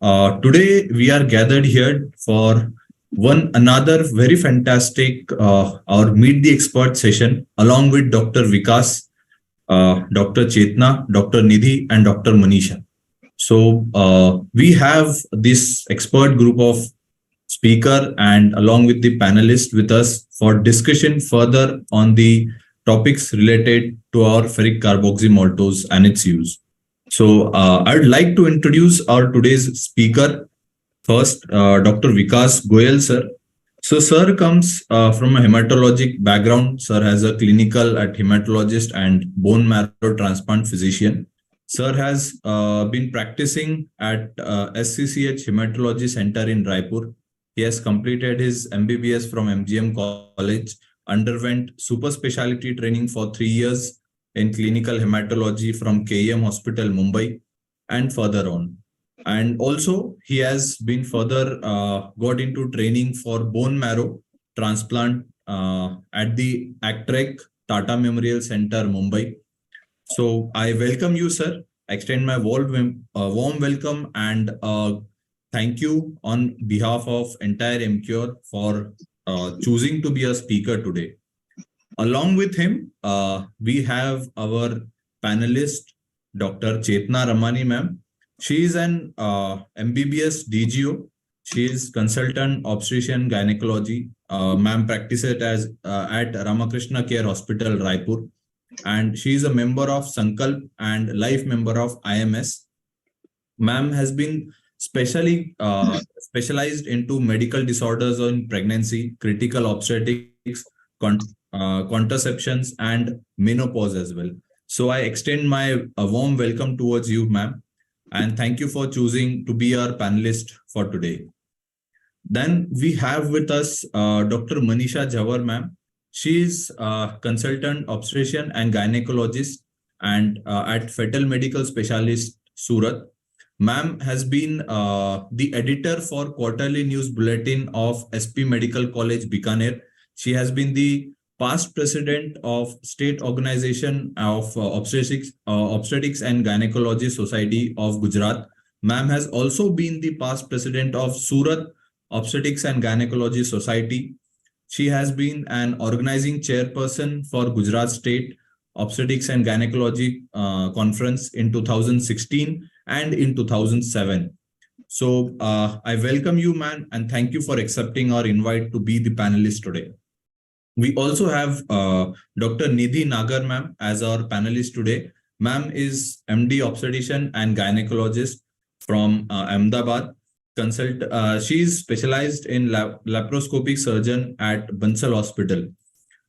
Today we are gathered here for one another very fantastic or meet the expert session along with Dr. Vikas, Dr. Chetna, Dr. Nidhi, and Dr. Manisha. So we have this expert group of speaker and along with the panelists with us for discussion further on the topics related to our ferric carboxymaltose and its use. So I'd like to introduce our today's speaker first, Dr. Vikas Goyal, sir. So, sir comes from a hematologic background. Sir has a clinical at hematologist and bone marrow transplant physician. Sir has been practicing at SCCH Hematology Center in Raipur. He has completed his MBBS from MGM College, underwent super specialty training for 3 years in clinical hematology from KEM Hospital, Mumbai, and further on. And also, he has been further got into training for bone marrow transplant at the ACTREC Tata Memorial Center, Mumbai. So I welcome you, sir. Extend my warm welcome and thank you on behalf of entire MCure for choosing to be a speaker today. Along with him, we have our panelist, Dr. Chetna Ramani, ma'am. She is an MBBS DGO. She is consultant obstetrician gynecology. Ma'am practices at Ramakrishna Care Hospital, Raipur, and she is a member of Sankalp and life member of IMS. Ma'am has been specialized into medical disorders in pregnancy, critical obstetrics, contraceptions, and menopause as well. So I extend my warm welcome towards you, ma'am, and thank you for choosing to be our panelist for today. Then we have with us Dr. Manisha Jawar, ma'am. She is a consultant obstetrician and gynecologist and at Fetal Medical Specialist, Surat. Ma'am has been the editor for Quarterly News Bulletin of SP Medical College, Bikaner. She has been the past president of State Organization of Obstetrics and Gynecology Society of Gujarat. Ma'am has also been the past president of Surat Obstetrics and Gynecology Society. She has been an organizing chairperson for Gujarat State Obstetrics and Gynecology Conference in 2016 and in 2007. So I welcome you, ma'am, and thank you for accepting our invite to be the panelist today. We also have Dr. Nidhi Nagar, ma'am, as our panelist today. Ma'am is MD obstetrician and gynecologist from Ahmedabad. She is specialized in laparoscopic surgeon at Bansal Hospital,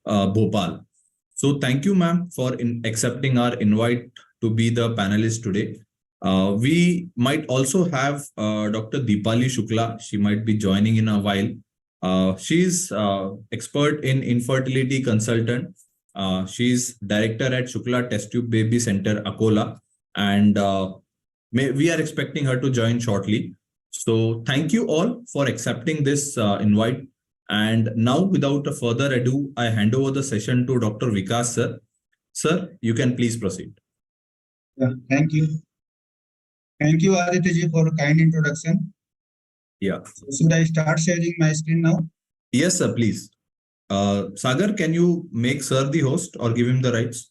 Bhopal. So thank you, ma'am, for accepting our invite to be the panelist today. We might also have Dr. Deepali Shukla. She might be joining in a while. She's expert in infertility consultant. She's director at Shukla Test Tube Baby Center, Akola, and we are expecting her to join shortly. So thank you all for accepting this invite. And now, without a further ado, I hand over the session to Dr. Vikas, sir. Sir, you can please proceed. Yeah, thank you. Thank you, Aditya, for a kind introduction. Yeah. So should I start sharing my screen now? Yes, sir, please. Sagar, can you make sir the host or give him the rights?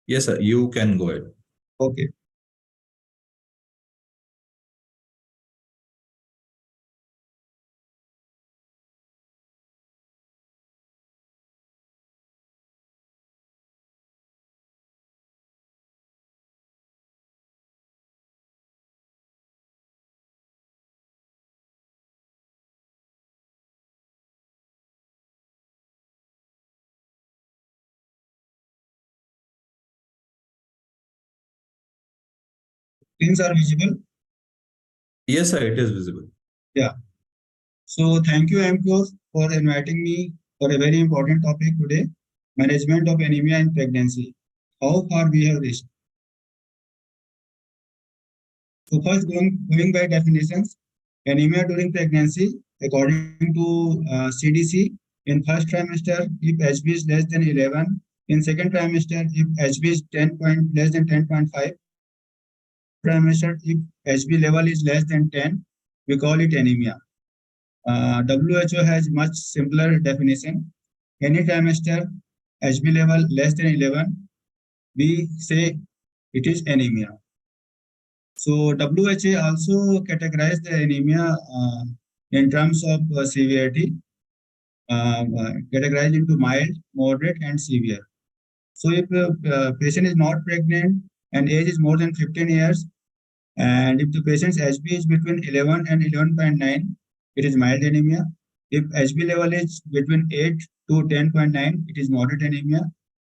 Yes, sir, you can go ahead. Okay. Screens are visible? Yes, sir, it is visible. Yeah. So thank you, MPOs, for inviting me for a very important topic today, management of anemia in pregnancy. How far we have reached. So first, going by definitions, anemia during pregnancy, according to CDC, in first trimester, if HB is less than 11, in second trimester, if HB is 10 point less than 10.5, in third trimester, if HB level is less than 10, we call it anemia. WHO has much simpler definition. Any trimester, HB level less than 11, we say it is anemia. So WHO also categorized the anemia in terms of severity, categorized into mild, moderate, and severe. So if a patient is not pregnant and age is more than 15 years, and if the patient's HB is between 11 and 11.9, it is mild anemia. If HB level is between 8 to 10.9, it is moderate anemia.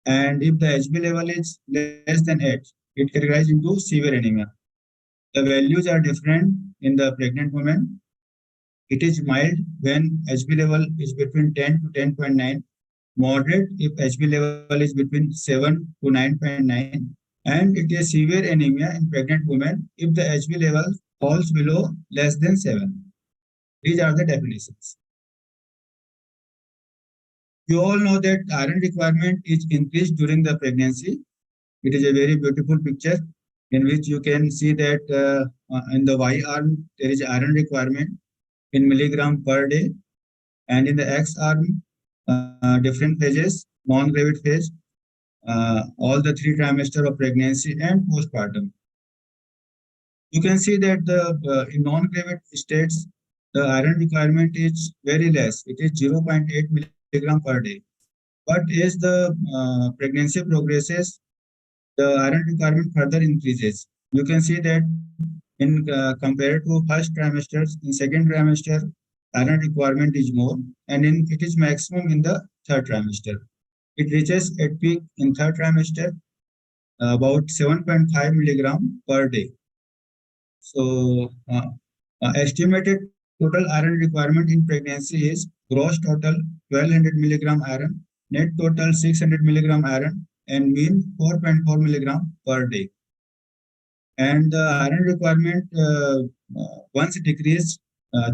And if the HB level is less than 8, it categorized into severe anemia. The values are different in the pregnant woman. It is mild when HB level is between 10 to 10.9, moderate if HB level is between 7 to 9.9, and it is severe anemia in pregnant women if the HB level falls below less than 7. These are the definitions. You all know that iron requirement is increased during the pregnancy. It is a very beautiful picture in which you can see that in the Y arm there is iron requirement in milligram per day, and in the X arm different phases, non-gravid phase, all the 3 trimester of pregnancy and postpartum. You can see that the in non-gravid states, the iron requirement is very less. It is 0.8 milligram per day. But as the pregnancy progresses, the iron requirement further increases. You can see that in compared to first trimesters, in second trimester, iron requirement is more, and it is maximum in the third trimester. It reaches at peak in third trimester about 7.5 milligram per day. So, estimated total iron requirement in pregnancy is gross total 1200 milligram iron, net total 600 milligram iron, and mean 4.4 milligram per day. And the iron requirement once decreased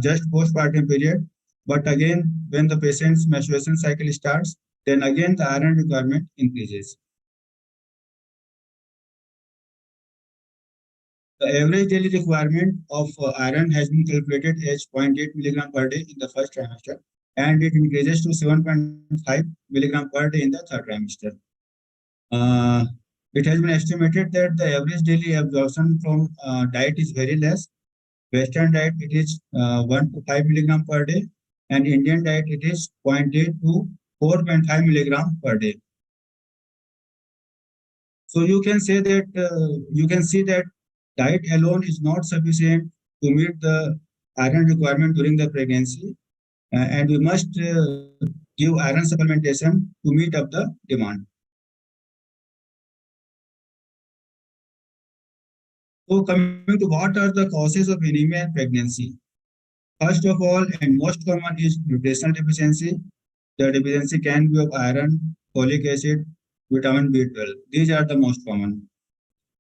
just postpartum period, but again when the patient's menstruation cycle starts, then again the iron requirement increases. The average daily requirement of iron has been calculated as 0.8 milligram per day in the first trimester, and it increases to 7.5 milligram per day in the third trimester. Uh, it has been estimated that the average daily absorption from diet is very less. Western diet it is 1 to 5 milligram per day, and Indian diet it is 0.8 to 4.5 milligram per day. So you can see that diet alone is not sufficient to meet the iron requirement during the pregnancy, and we must give iron supplementation to meet up the demand. So coming to what are the causes of anemia in pregnancy? First of all, and most common is nutritional deficiency. The deficiency can be of iron, folic acid, vitamin B12. These are the most common.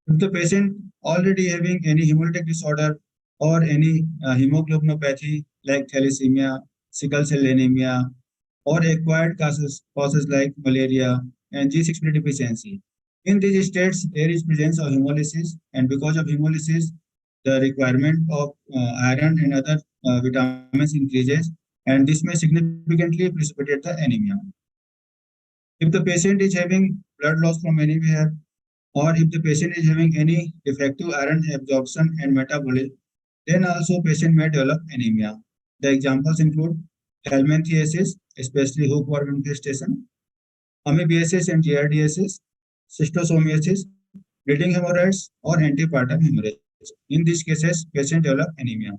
If the patient already having any hemolytic disorder or any hemoglobinopathy like thalassemia, sickle cell anemia, or acquired causes like malaria and G6PD deficiency. In these states, there is presence of hemolysis, and because of hemolysis, the requirement of iron and other vitamins increases, and this may significantly precipitate the anemia. If the patient is having blood loss from anywhere, or if the patient is having any defective iron absorption and metabolism, then also patient may develop anemia. The examples include helminthiasis, especially hookworm infestation, amoebiasis and giardiasis, schistosomiasis, bleeding hemorrhoids, or antepartum hemorrhage. In these cases, patient develop anemia.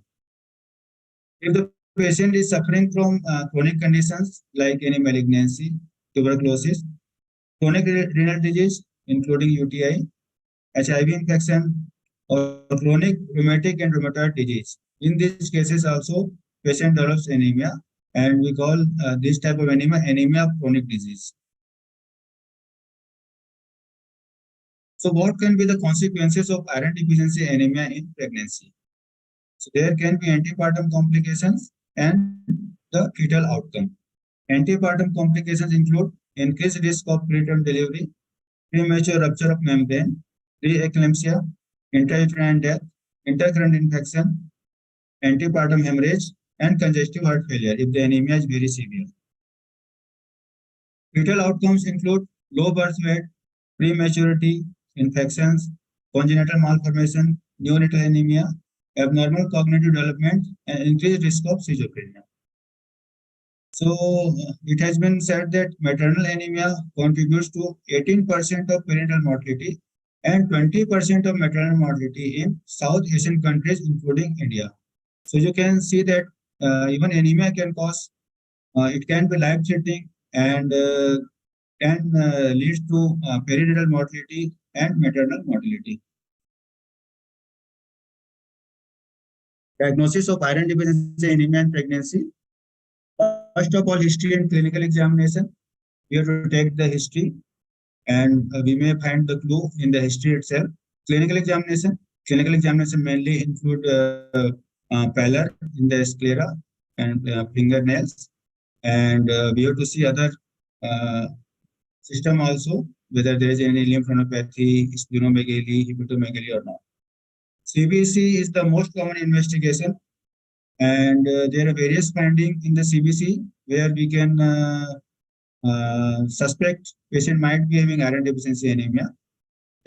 If the patient is suffering from chronic conditions like any malignancy, tuberculosis, chronic renal disease, including UTI, HIV infection, or chronic rheumatic and rheumatoid disease. In these cases also, patient develops anemia, and we call this type of anemia of chronic disease. So what can be the consequences of iron deficiency anemia in pregnancy? So there can be antepartum complications and the fetal outcome. Antepartum complications include increased risk of preterm delivery, premature rupture of membrane, preeclampsia, intrauterine death, intercurrent infection, antepartum hemorrhage, and congestive heart failure if the anemia is very severe. Fetal outcomes include low birth weight, prematurity, infections, congenital malformation, neonatal anemia, abnormal cognitive development, and increased risk of schizophrenia. So it has been said that maternal anemia contributes to 18% of perinatal mortality and 20% of maternal mortality in South Asian countries, including India. So you can see that even anemia can cause, it can be life-threatening and can lead to perinatal mortality and maternal mortality. Diagnosis of iron deficiency anemia in pregnancy. First of all, history and clinical examination. We have to take the history and we may find the clue in the history itself. Clinical examination. Clinical examination mainly include pallor in the sclera and fingernails. And we have to see other uh, system also, whether there is any lymphadenopathy, splenomegaly, hepatomegaly or not. CBC is the most common investigation, and there are various findings in the CBC where we can suspect patient might be having iron deficiency anemia.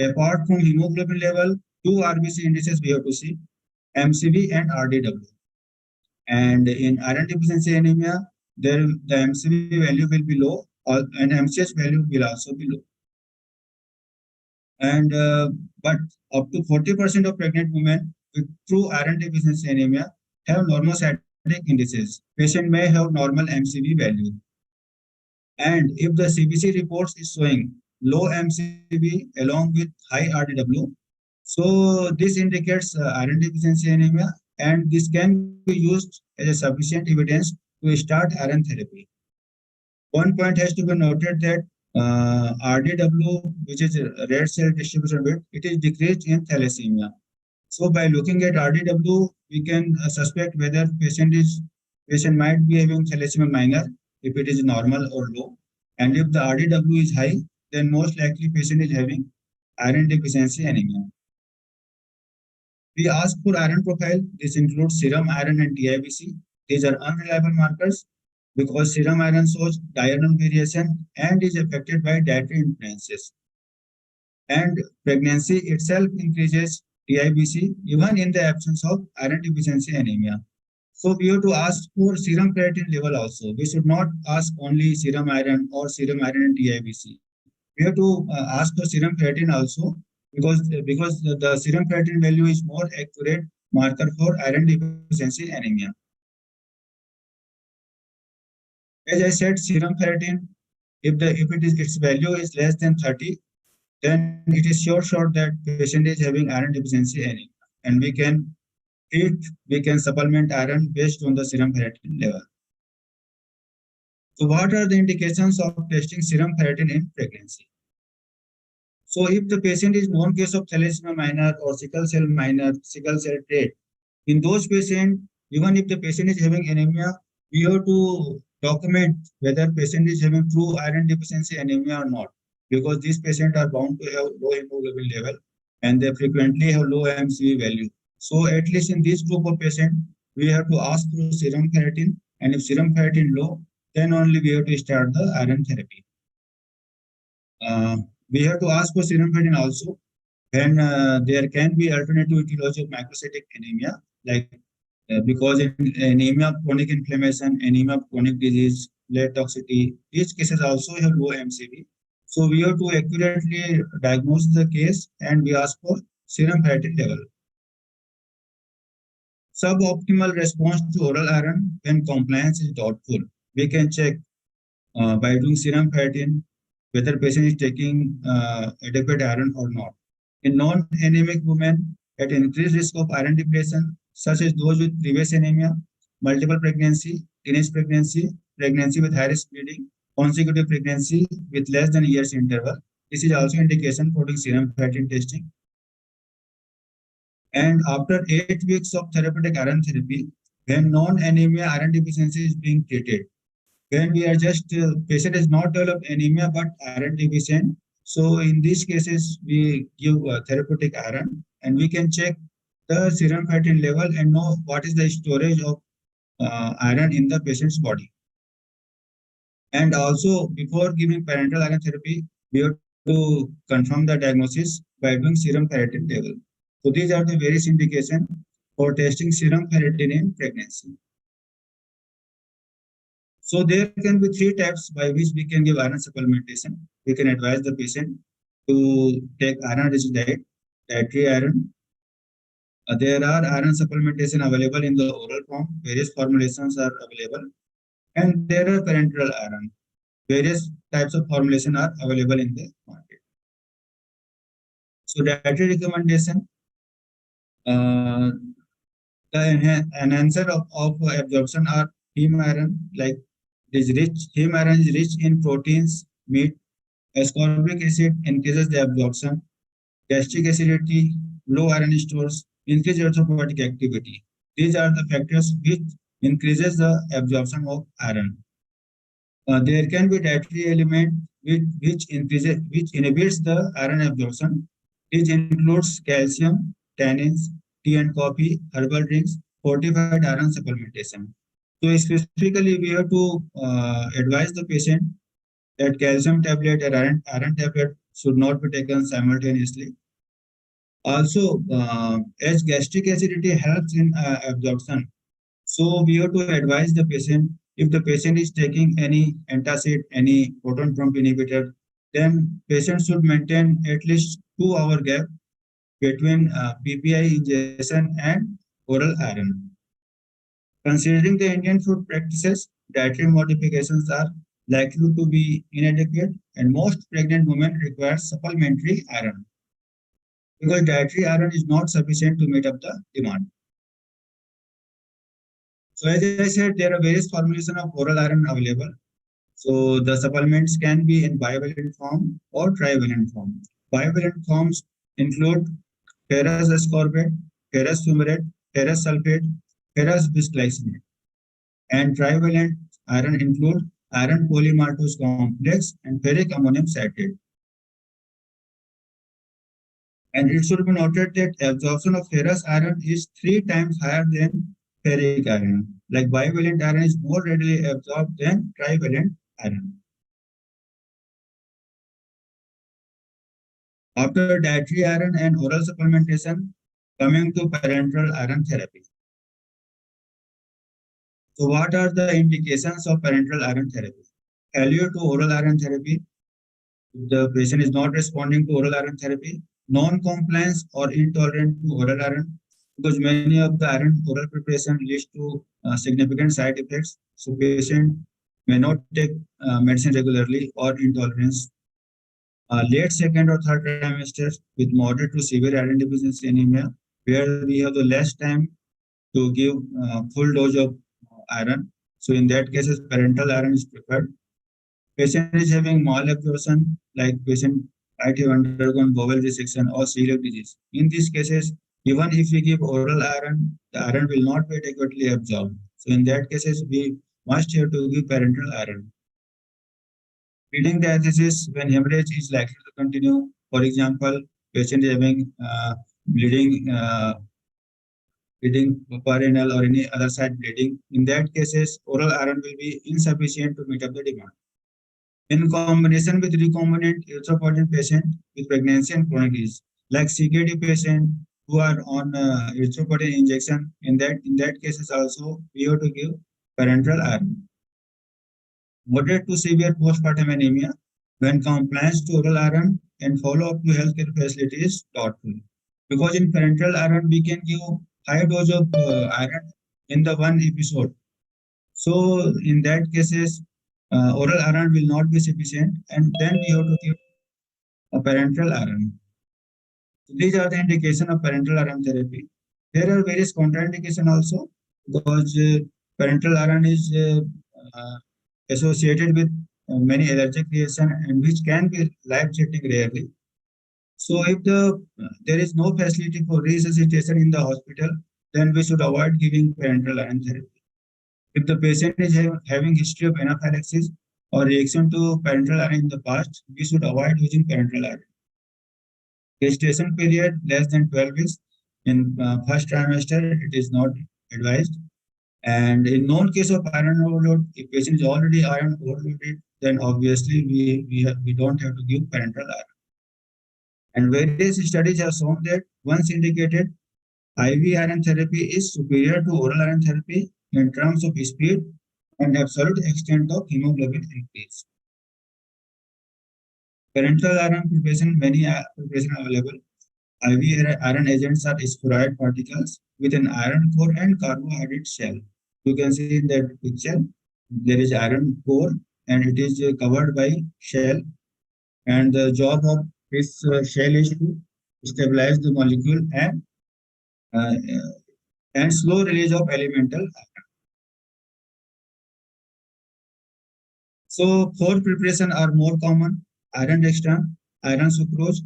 Apart from hemoglobin level, two RBC indices we have to see, MCV and RDW. And in iron deficiency anemia, there the MCV value will be low, and MCH value will also be low. And but up to 40% of pregnant women with true iron deficiency anemia have normocytic indices. Patient may have normal MCV value. And if the CBC reports is showing low MCV along with high RDW, so this indicates iron deficiency anemia, and this can be used as a sufficient evidence to start iron therapy. One point has to be noted that RDW, which is red cell distribution width, it is decreased in thalassemia. So by looking at RDW, we can suspect whether patient might be having thalassemia minor if it is normal or low, and if the RDW is high, then most likely patient is having iron deficiency anemia. We ask for iron profile. This includes serum iron and TIBC. These are unreliable markers because serum iron shows diurnal variation and is affected by dietary influences. And pregnancy itself increases TIBC even in the absence of iron deficiency anemia. So we have to ask for serum creatine level also. We should not ask only serum iron or serum iron and TIBC. We have to ask for serum creatine also because the serum creatine value is more accurate marker for iron deficiency anemia. As I said, serum creatine, if its value is less than 30, then it is sure that patient is having iron deficiency anemia, and we can supplement iron based on the serum creatine level. So what are the indications of testing serum creatine in pregnancy? So if the patient is known case of thalassemia minor or sickle cell trait, in those patients, even if the patient is having anemia, we have to document whether patient is having true iron deficiency anemia or not, because these patients are bound to have low hemoglobin level and they frequently have low MCV value. So at least in this group of patients, we have to ask for serum creatine, and if serum creatine low, then only we have to start the iron therapy. We have to ask for serum creatine also when there can be alternative etiology of microcytic anemia, like because in anemia of chronic inflammation, anemia of chronic disease, blood toxicity, these cases also have low MCV. So we have to accurately diagnose the case and we ask for serum creatine level. Suboptimal response to oral iron when compliance is doubtful. We can check by doing serum creatine whether patient is taking adequate iron or not. In non-anemic women at increased risk of iron depletion, such as those with previous anemia, multiple pregnancy, teenage pregnancy, pregnancy with high-risk bleeding, consecutive pregnancy with less than a year's interval. This is also indication for doing serum creatine testing. And after 8 weeks of therapeutic iron therapy, when non-anemia iron deficiency is being treated, when we are just patient is not developed anemia but iron deficient. So in these cases, we give therapeutic iron, and we can check the serum ferritin level and know what is the storage of iron in the patient's body. And also, before giving parenteral iron therapy, we have to confirm the diagnosis by doing serum ferritin level. So these are the various indications for testing serum ferritin in pregnancy. So there can be three types by which we can give iron supplementation. We can advise the patient to take iron-rich diet, dietary iron. There are iron supplementation available in the oral form. Various formulations are available, and there are parenteral iron. Various types of formulation are available in the market. So dietary recommendation, uh, the enhancer of absorption are heme iron, like is rich. Heme iron is rich in proteins, meat. Ascorbic acid increases the absorption. Gastric acidity, low iron stores, increased erythropoietic activity. These are the factors which increases the absorption of iron. There can be dietary element which inhibits the iron absorption. It includes calcium, tannins, tea and coffee, herbal drinks, fortified iron supplementation. So specifically, we have to advise the patient that calcium tablet or iron tablet should not be taken simultaneously. Also, as gastric acidity helps in absorption, so we have to advise the patient, if the patient is taking any antacid, any proton pump inhibitor, then patient should maintain at least 2 hour gap between PPI ingestion and oral iron. Considering the Indian food practices, dietary modifications are likely to be inadequate, and most pregnant women require supplementary iron because dietary iron is not sufficient to meet up the demand. So as I said, there are various formulations of oral iron available. So the supplements can be in bivalent form or trivalent form. Bivalent forms include ferrous ascorbate, ferrous fumarate, ferrous sulfate, ferrous bisglycinate. And trivalent iron include iron polymaltose complex and ferric ammonium citrate. And it should be noted that absorption of ferrous iron is 3 times higher than ferric iron. Like bivalent iron is more readily absorbed than trivalent iron. After dietary iron and oral supplementation, coming to parenteral iron therapy. So what are the indications of parenteral iron therapy? Failure to oral iron therapy, the patient is not responding to oral iron therapy, non-compliance or intolerant to oral iron, because many of the iron oral preparation leads to significant side effects. So patient may not take medicine regularly or intolerance. Late second or third trimester with moderate to severe iron deficiency anemia, where we have the less time to give full dose of iron. So in that cases, parenteral iron is preferred. Patient is having malabsorption, like patient might have undergone bowel resection or celiac disease. In these cases, even if we give oral iron, the iron will not be adequately absorbed. So in that cases, we must have to give parenteral iron. Bleeding diathesis when hemorrhage is likely to continue. For example, patient having bleeding perineal or any other side bleeding. In that cases, oral iron will be insufficient to meet up the demand. In combination with recombinant erythropoietin patient with pregnancy and chronic disease, like CKD patient who are on erythropoietin injection, in that cases also we have to give parenteral iron. Moderate to severe postpartum anemia when compliance to oral iron and follow-up to healthcare facilities is doubtful. Because in parenteral iron, we can give high dose of iron in the one episode. So in that cases, oral iron will not be sufficient, and then we have to give a parenteral iron. So these are the indication of parenteral iron therapy. There are various contraindication also because parenteral iron is associated with many allergic reaction and which can be life-threatening rarely. So if there is no facility for resuscitation in the hospital, then we should avoid giving parenteral iron therapy. If the patient is having history of anaphylaxis or reaction to parenteral iron in the past, we should avoid using parenteral iron. Gestation period less than 12 weeks. In first trimester, it is not advised. And in known case of iron overload, if patient is already iron overloaded, then obviously we don't have to give parenteral iron. And various studies have shown that once indicated, IV iron therapy is superior to oral iron therapy in terms of speed and absolute extent of hemoglobin increase. Parenteral iron preparation, many preparations are available. IV iron agents are spheroid particles with an iron core and carbohydrate shell. You can see in that picture, there is iron core and it is covered by shell. And the job of this shell is to stabilize the molecule uh, and slow release of elemental iron. So four preparation are more common: iron dextran, iron sucrose,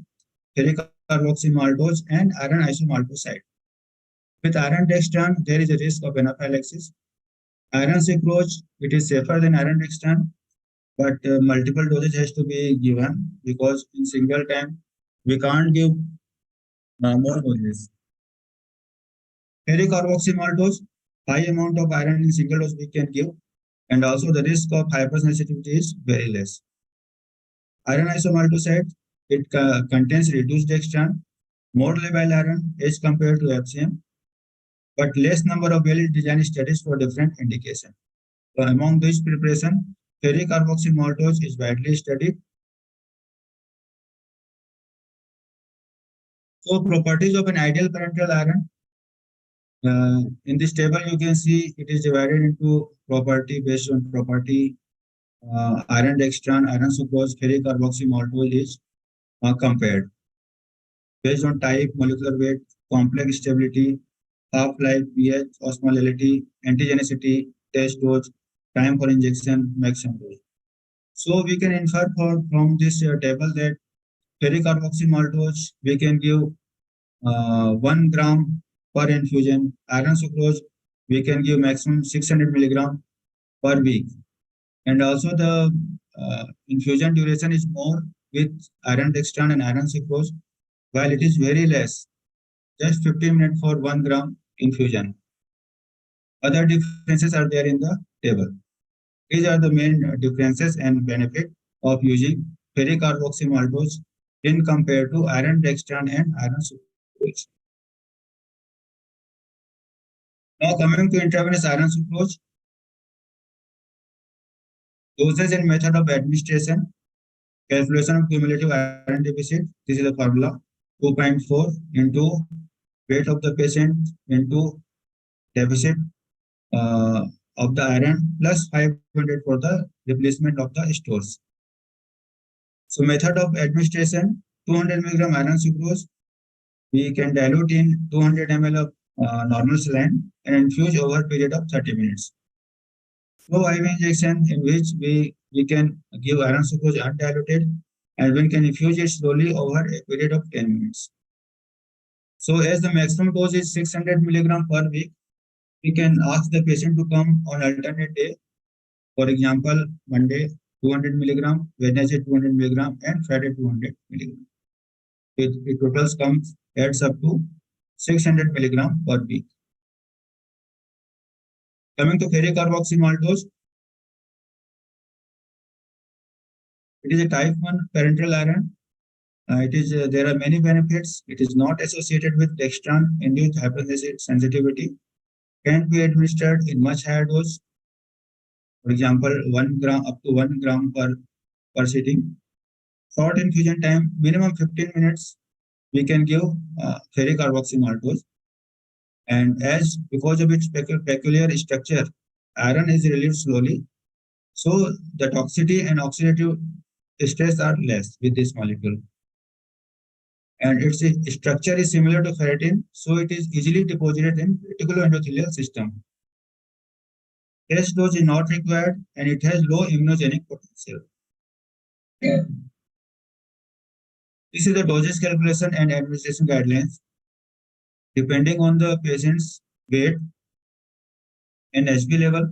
ferric carboxymaltose, and iron isomaltoside. With iron dextran, there is a risk of anaphylaxis. Iron sucrose, it is safer than iron dextran, but multiple dosage has to be given because in single time we can't give more doses. Ferric carboxymaltose, high amount of iron in single dose we can give, and also the risk of hypersensitivity is very less. Iron isomaltoside, it contains reduced dextran, more labile iron as compared to Fcm, but less number of well-designed studies for different indications. So among these preparation, ferric carboxymaltose is widely studied. So properties of an ideal parenteral iron. In this table, you can see it is divided into property based on property. Iron dextran, iron sucrose, ferric carboxymaltose is compared based on type, molecular weight, complex stability, half-life, pH, osmolality, antigenicity, test dose, time for injection, maximum dose. So we can infer from this table that ferric carboxymaltose we can give 1 gram per infusion. Iron sucrose we can give maximum 600 milligram per week. And also the infusion duration is more with iron dextran and iron sucrose, while it is very less, just 15 minutes for 1 gram infusion. Other differences are there in the table. These are the main differences and benefit of using ferric carboxymaltose in compared to iron dextran and iron sucrose. Now coming to intravenous iron sucrose, dosage and method of administration, calculation of cumulative iron deficit. This is the formula: 2.4 into weight of the patient into deficit uh, of the iron plus 500 for the replacement of the stores. So method of administration: 200 milligram iron sucrose we can dilute in 200 ml of normal saline and infuse over a period of 30 minutes. Slow IV injection in which we can give iron sucrose undiluted and we can infuse it slowly over a period of 10 minutes. So as the maximum dose is 600 milligram per week, we can ask the patient to come on alternate day. For example, Monday 200 milligram, Wednesday 200 milligram, and Friday 200 milligram. It totals adds up to 600 milligram per week. Coming to ferric carboxymaltose, it is a type 1 parenteral iron. There are many benefits. It is not associated with dextran-induced hypersensitivity. Can be administered in much higher dose. For example, 1 gram up to 1 gram per sitting. Short infusion time, minimum 15 minutes. We can give ferric carboxymaltose. And as because of its peculiar structure, iron is relieved slowly. So the toxicity and oxidative stress are less with this molecule. And its structure is similar to ferritin, so it is easily deposited in reticuloendothelial system. Test dose is not required and it has low immunogenic potential. This is the dosage calculation and administration guidelines. Depending on the patient's weight and HB level,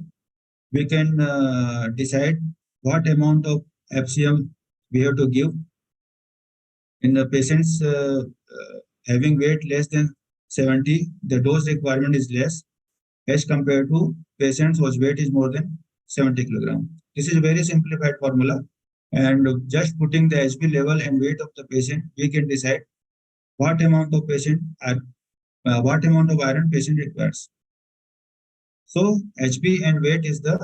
we can decide what amount of FCM we have to give. In the patients having weight less than 70, the dose requirement is less as compared to patients whose weight is more than 70 kilogram. This is a very simplified formula, and just putting the HB level and weight of the patient, we can decide what amount of what amount of iron patient requires. So HB and weight is the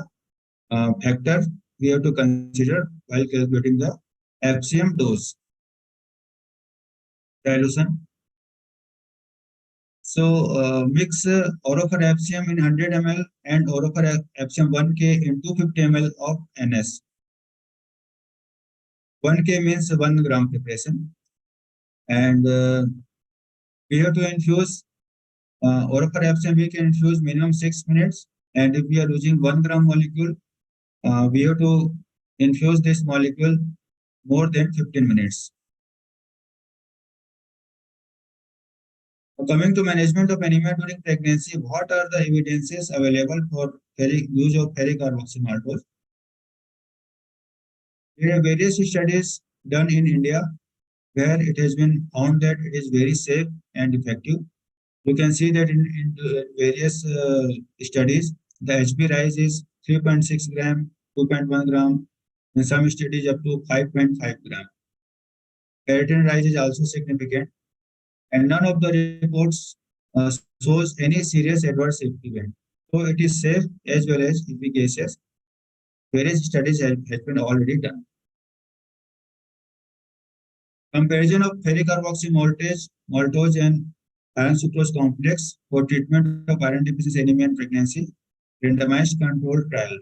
factor we have to consider while calculating the FCM dose. Dilution. So mix Orofer FCM in 100 ml and Orofer FCM 1K in 250 ml of NS. 1K means 1 gram preparation. And we have to infuse Orofer FCM, we can infuse minimum 6 minutes. And if we are using 1 gram molecule, we have to infuse this molecule more than 15 minutes. Coming to management of anemia during pregnancy, what are the evidences available for use of ferric carboxymaltose? There are various studies done in India where it has been found that it is very safe and effective. You can see that in various studies, the HB rise is 3.6 gram, 2.1 gram, in some studies up to 5.5 gram. Ferritin rise is also significant, and none of the reports shows any serious adverse event. So it is safe as well as efficacious. Various studies have been already done. Comparison of ferric carboxymaltose and iron sucrose complex for treatment of iron deficiency anemia in pregnancy, randomized controlled trial.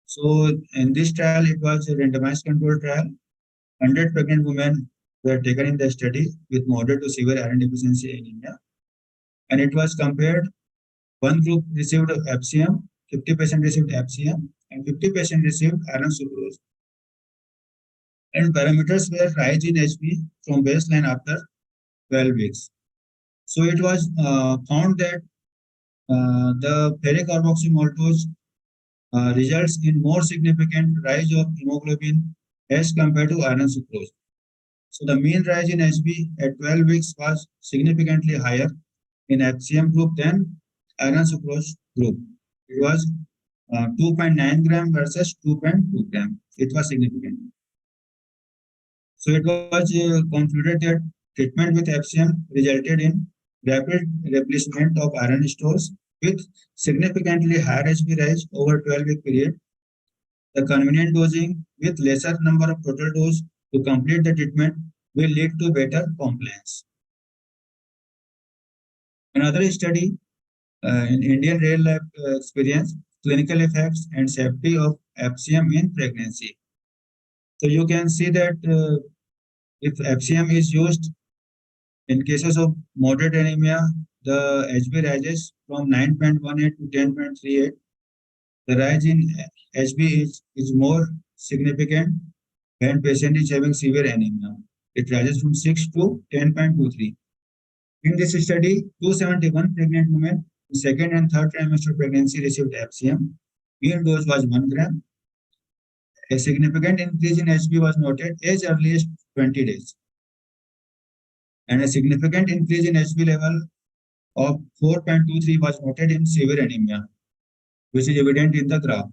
So in this trial, it was a randomized controlled trial. 100 pregnant women were taken in the study with moderate to severe iron deficiency anemia. And it was compared, one group received FCM, 50% received FCM, and 50% received iron sucrose. And parameters were rise in HB from baseline after 12 weeks. So it was found that the ferric carboxymaltose results in more significant rise of hemoglobin as compared to iron sucrose. So the mean rise in HB at 12 weeks was significantly higher in FCM group than iron sucrose group. It was 2.9 gram versus 2.2 gram. It was significant. So it was concluded that treatment with FCM resulted in rapid replenishment of iron stores with significantly higher HB rise over 12-week period. The convenient dosing with lesser number of total dose to complete the treatment will lead to better compliance. Another study in Indian real life experience, clinical effects and safety of FCM in pregnancy. So you can see that if FCM is used in cases of moderate anemia, the HB rises from 9.18 to 10.38. The rise in HB is more significant when patient is having severe anemia. It rises from 6 to 10.23. In this study, 271 pregnant women in second and third trimester pregnancy received FCM. Mean dose was 1 gram. A significant increase in HB was noted as early as 20 days. And a significant increase in HB level of 4.23 was noted in severe anemia, which is evident in the graph.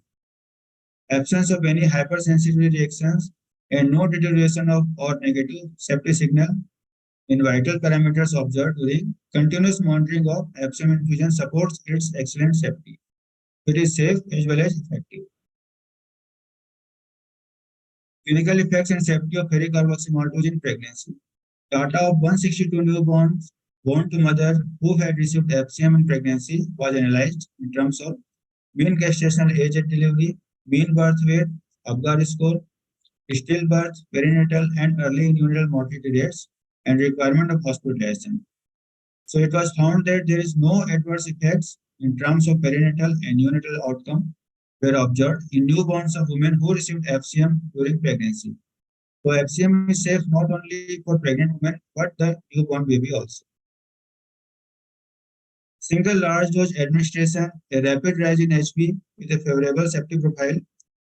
Absence of any hypersensitivity reactions and no deterioration of or negative safety signal in vital parameters observed during continuous monitoring of FCM infusion supports its excellent safety. It is safe as well as effective. Clinical effects and safety of ferric carboxymaltose in pregnancy. Data of 162 newborns born to mother who had received FCM in pregnancy was analyzed in terms of mean gestational age at delivery, mean birth weight, Apgar score, stillbirth, perinatal and early neonatal mortality rates, and requirement of hospitalization. So it was found that there is no adverse effects in terms of perinatal and neonatal outcome were observed in newborns of women who received FCM during pregnancy. So FCM is safe not only for pregnant women, but the newborn baby also. Single large dose administration, a rapid rise in HB with a favorable safety profile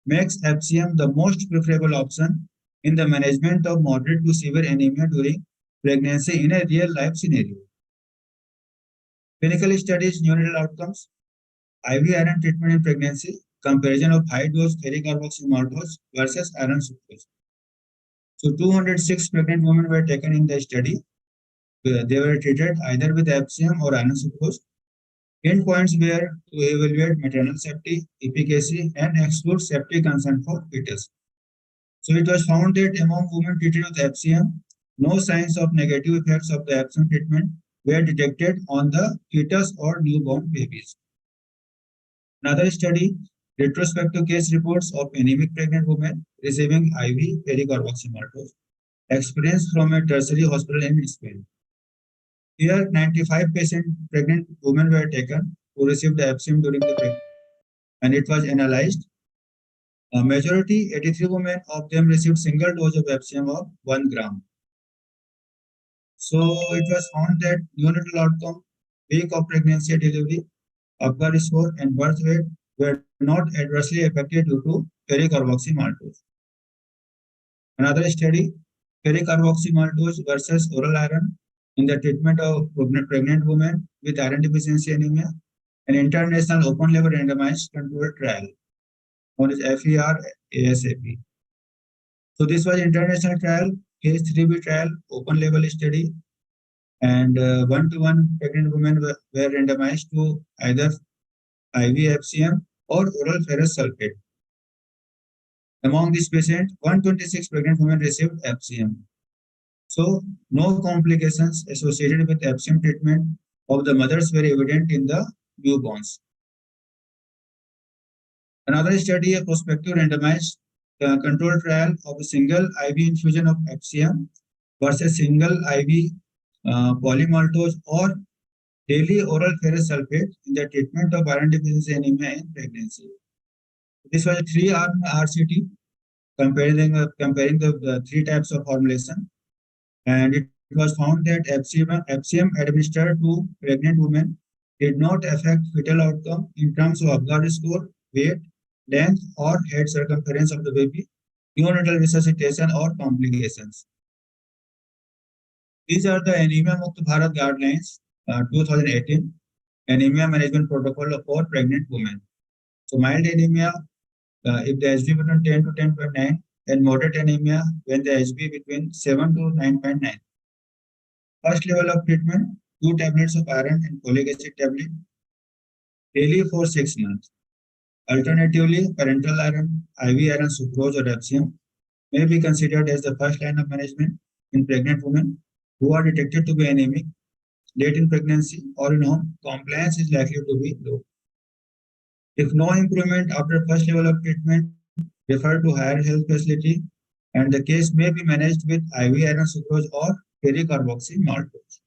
makes FCM the most preferable option in the management of moderate to severe anemia during pregnancy in a real life scenario. Clinical studies, neonatal outcomes, IV iron treatment in pregnancy, comparison of high dose ferric carboxymaltose versus iron sucrose. So 206 pregnant women were taken in the study. They were treated either with FCM or iron sucrose. Endpoints were to evaluate maternal safety, efficacy, and exclude safety concern for fetus. So it was found that among women treated with FCM, no signs of negative effects of the FCM treatment were detected on the fetus or newborn babies. Another study, retrospective case reports of anemic pregnant women receiving IV ferric carboxymaltose, experience from a tertiary hospital in Spain. Here, 95 pregnant women were taken who received the FCM during the pregnancy, and it was analyzed. A majority, 83 women of them received single dose of FCM of 1 gram. So it was found that neonatal outcome, week of pregnancy and delivery, Apgar score, and birth weight were not adversely affected due to ferric carboxymaltose. Another study, ferric carboxymaltose versus oral iron in the treatment of pregnant women with iron deficiency anemia, an international open-label randomized controlled trial known as FER-ASAP. So this was international trial, phase 3B trial, open-label study, and one-to-one pregnant women were randomized to either IV FCM or oral ferrous sulfate. Among these patients, 126 pregnant women received FCM. So no complications associated with FCM treatment of the mothers were evident in the newborns. Another study, a prospective randomized controlled trial of a single IV infusion of FCM versus single IV polymaltose or daily oral ferrous sulfate in the treatment of iron deficiency anemia in pregnancy. This was a 3-arm RCT comparing the 3 types of formulation, and it was found that FCM administered to pregnant women did not affect fetal outcome in terms of Apgar score, weight, length, or head circumference of the baby, neonatal resuscitation, or complications. These are the Anemia Mukt Bharat Guidelines 2018, Anemia Management Protocol for Pregnant Women. So mild anemia, if the HB between 10 to 10.9, and moderate anemia when the HB between 7 to 9.9. First level of treatment, 2 tablets of iron and folic acid tablet daily for 6 months. Alternatively, parenteral iron, IV iron sucrose or FCM may be considered as the first line of management in pregnant women who are detected to be anemic late in pregnancy or in home. Compliance is likely to be low. If no improvement after first level of treatment, refer to higher health facility, and the case may be managed with IV iron sucrose or ferric carboxymaltose.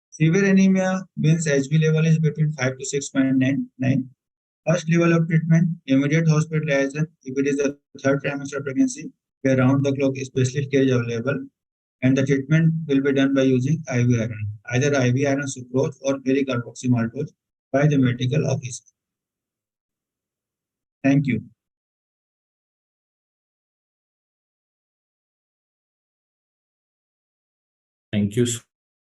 Severe anemia means HB level is between 5 to 6.99. First level of treatment, immediate hospitalization if it is the 3rd trimester of pregnancy, where round-the-clock specialist care is available, and the treatment will be done by using IV iron, either IV iron sucrose or ferric carboxymaltose by the medical officer. Thank you. Thank you so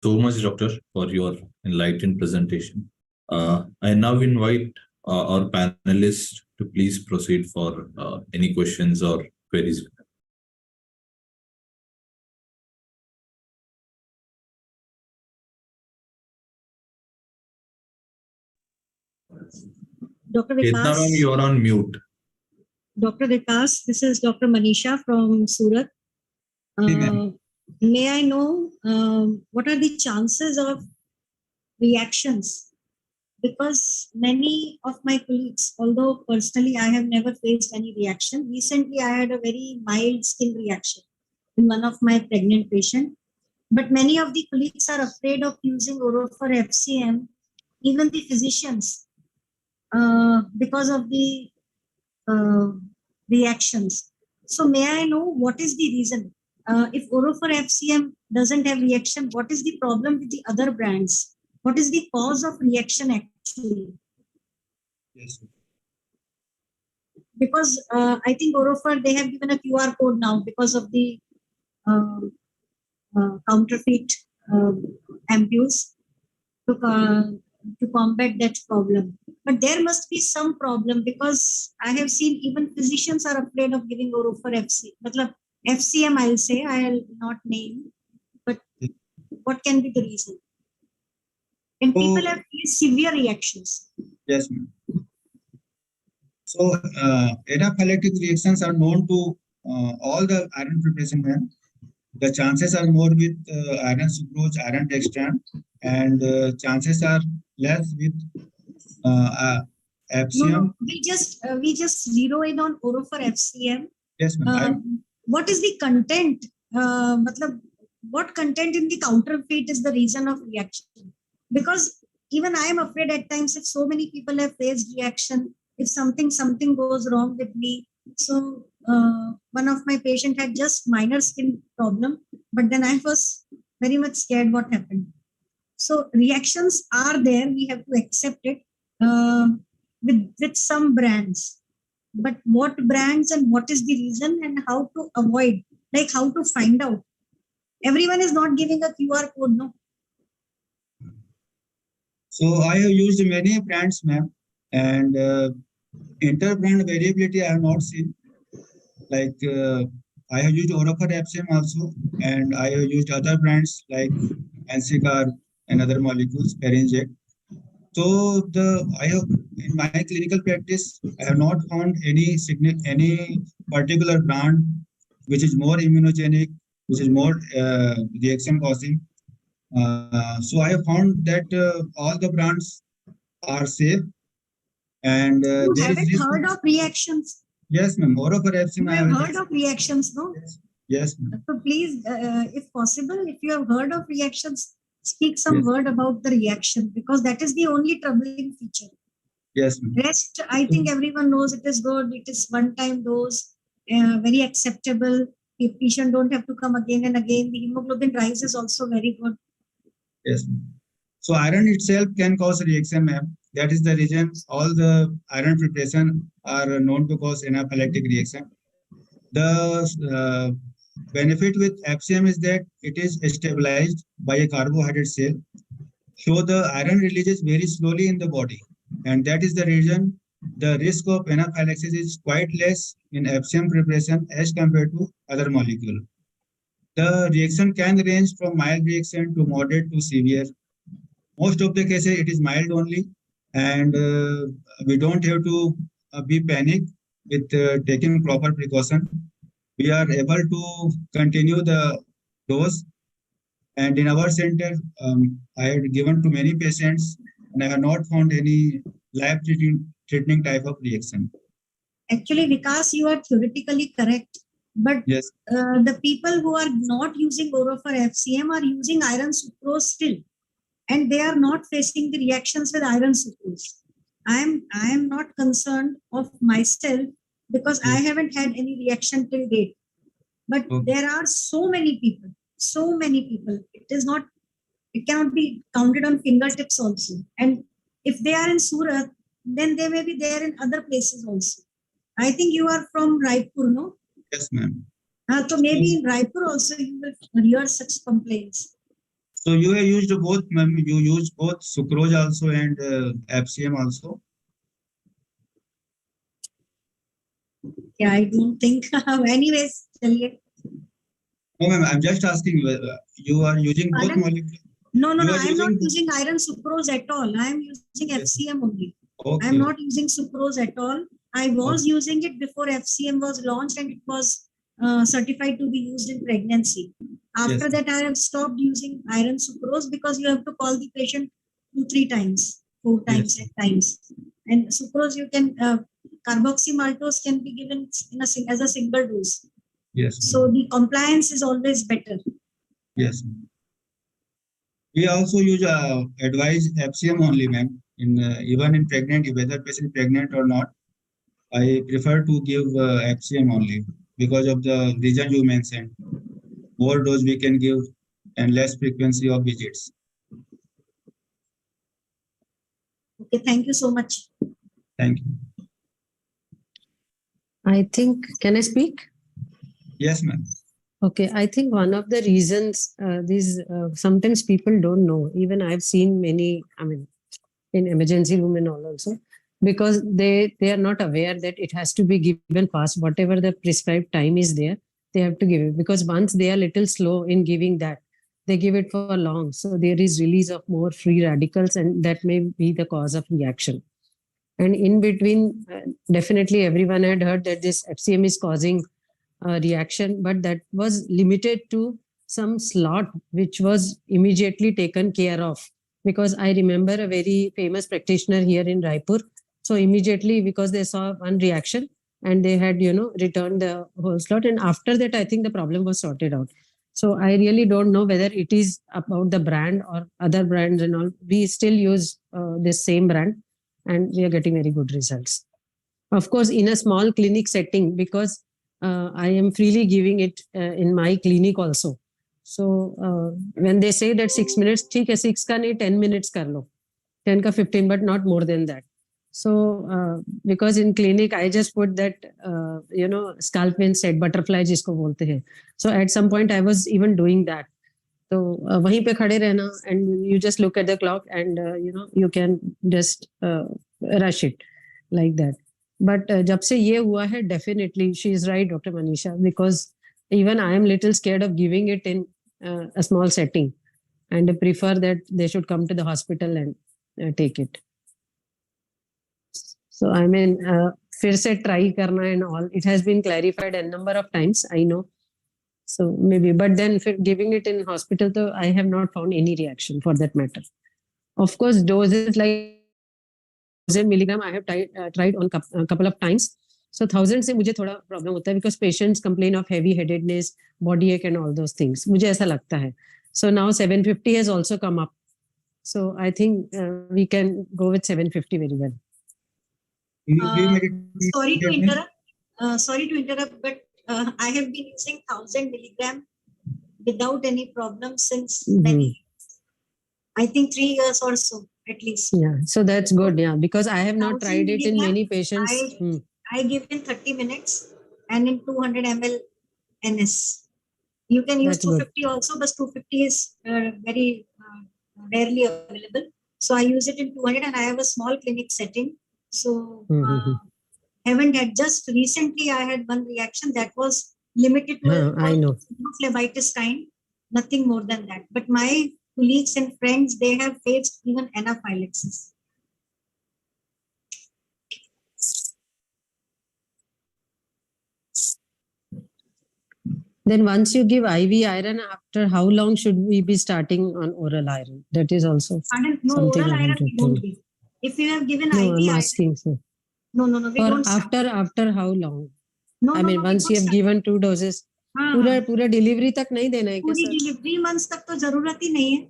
much, Doctor, for your enlightened presentation. I now invite our panelists to please proceed for any questions or queries. Dr. Chetna ma'am, Vikas, you are on mute. Dr. Vikas, this is Dr. Manisha from Surat. May I know what are the chances of reactions? Because many of my colleagues, although personally I have never faced any reaction, recently I had a very mild skin reaction in one of my pregnant patients. But many of the colleagues are afraid of using Orofer FCM, even the physicians, because of the reactions. So may I know what is the reason? If Orofer FCM doesn't have reaction, what is the problem with the other brands? What is the cause of reaction actually? Yes. Because I think Orofer, they have given a QR code now because of the uh, counterfeit uh, ampules to combat that problem. But there must be some problem because I have seen even physicians are afraid of giving Orofer FC. Matlab, FCM, I'll say, I'll not name, but what can be the reason? And people have severe reactions. Yes, ma'am. So, anaphylactic reactions are known to all the iron preparation, ma'am. The chances are more with iron sucrose, iron dextran, and chances are less with FCM. We just zero in on Orofer FCM. Yes, ma'am. What is the content? Matlab, what content in the counterfeit is the reason of reaction? Because even I am afraid at times if so many people have faced reaction, if something goes wrong with me. So one of my patient had just minor skin problem, but then I was very much scared what happened. So reactions are there. We have to accept it with some brands. But what brands and what is the reason and how to avoid, like how to find out. Everyone is not giving a QR code, no. So I have used many brands, ma'am, and inter-brand variability I have not seen. Like I have used Orofer FCM also, and I have used other brands like Ansicar and other molecules, Perinject. So I have in my clinical practice, I have not found any particular brand which is more immunogenic, which is more reaction causing. So I have found that all the brands are safe, and You there is haven't risk. heard of reactions. Yes, ma'am. Orofer FCM. You have heard of reactions, no? Yes, ma'am. So please, if possible, if you have heard of reactions, speak some Yes. word about the reaction because that is the only troubling feature. Yes, ma'am. Rest, I think everyone knows it is good. It is one-time dose, very acceptable. If patient don't have to come again and again. The hemoglobin rise is also very good. Yes, ma'am. So iron itself can cause reaction, ma'am. That is the reason all the iron preparation are known to cause anaphylactic reaction. The benefit with FCM is that it is stabilized by a carbohydrate cell. So the iron releases very slowly in the body. And that is the reason the risk of anaphylaxis is quite less in FCM preparation as compared to other molecule. The reaction can range from mild reaction to moderate to severe. Most of the cases it is mild only, and we don't have to be panic with taking proper precaution. We are able to continue the dose, and in our center I had given to many patients and I have not found any life threatening type of reaction. Actually, Vikas, you are theoretically correct. But Yes, the people who are not using Orofer FCM are using iron sucrose still. And they are not facing the reactions with iron sucrose. I am not concerned of myself because I haven't had any reaction till date. But there are so many people. It is not, it cannot be counted on fingertips also. And if they are in Surat, then they may be there in other places also. I think you are from Raipur, no? yes, ma'am. So maybe in Raipur also you will hear such complaints. So you have used both, ma'am. You use both sucrose also and FCM also. Yeah, I don't think. Anyways, chaliye. No, ma'am. I'm just asking you. You are using both molecules. No, I am not using iron sucrose at all. I am using FCM only. Okay. I am not using sucrose at all. I was using it before FCM was launched and it was certified to be used in pregnancy. After that, I have stopped using iron sucrose because you have to call the patient 2-3 times, 4 times at times. And sucrose you can, carboxymaltose can be given in as a single dose. Yes. So the compliance is always better. Yes. We also use advise FCM only, ma'am. In even in pregnant, whether patient pregnant or not, I prefer to give FCM only. because of the reason you mentioned. More dose we can give and less frequency of visits. Okay, thank you so much. Thank you. I think, can I speak? Yes, ma'am. Okay, I think one of the reasons sometimes people don't know, even I've seen many, I mean, in emergency room and all also, because they are not aware that it has to be given fast. Whatever the prescribed time is there, they have to give it, because once they are little slow in giving that, they give it for long. So there is release of more free radicals, and that may be the cause of reaction. And in between, definitely everyone had heard that this FCM is causing reaction, but that was limited to some slot which was immediately taken care of. Because I remember a very famous practitioner here in Raipur. So immediately, because they saw one reaction and they had, returned the whole slot. And after that, I think the problem was sorted out. So I really don't know whether it is about the brand or other brands and all. We still use this same brand and we are getting very good results. Of course, in a small clinic setting, because I am freely giving it in my clinic also. So when they say that 6 minutes, ठीक है, 6 का नहीं, 10 minutes कर लो, 10 का 15, but not more than that. So because in clinic, I just put that, scalp pin set, butterfly जिसको बोलते हैं. So at some point, I was even doing that. तो वहीं पे खड़े रहना, and you just look at the clock and, you can just rush it like that. But जब से ये हुआ है, definitely, she is right, Dr. Manisha, because even I am little scared of giving it in a small setting, and I prefer that they should come to the hospital and take it. So I mean, फिर से try करना and all. It has been clarified a number of times, I know. So maybe, but then giving it in hospital, though, I have not found any reaction for that matter. Of course, doses like 1000 milligram, I have tried on a couple of times. So 1000 से मुझे थोड़ा problem होता है, because patients complain of heavy headedness, body ache and all those things. मुझे ऐसा लगता है. So now 750 has also come up. So I think we can go with 750 very well. Sorry to interrupt, but I have been using 1000 milligram without any problem since many, I think 3 years or so at least. Yeah, so that's good. Yeah, because I have not tried it in many patients. I give in 30 minutes and in 200 ml NS. You can use 250 also, but 250 is very rarely available. So I use it in 200, and I have a small clinic setting. So haven't had, just recently I had one reaction that was limited to I know. phlebitis kind, nothing more than that. But my colleagues and friends, they have faced even anaphylaxis. Then once you give IV iron, after how long should we be starting on oral iron? That is also No, something oral I iron wanted we to don't know. give. If you have given No, IV I'm iron, asking, sir. no, we Or don't start. after how long? No, I mean, once you have given 2 doses, पूरा delivery तक नहीं देना है क्या पूरी sir? delivery months तक तो जरूरत ही नहीं है.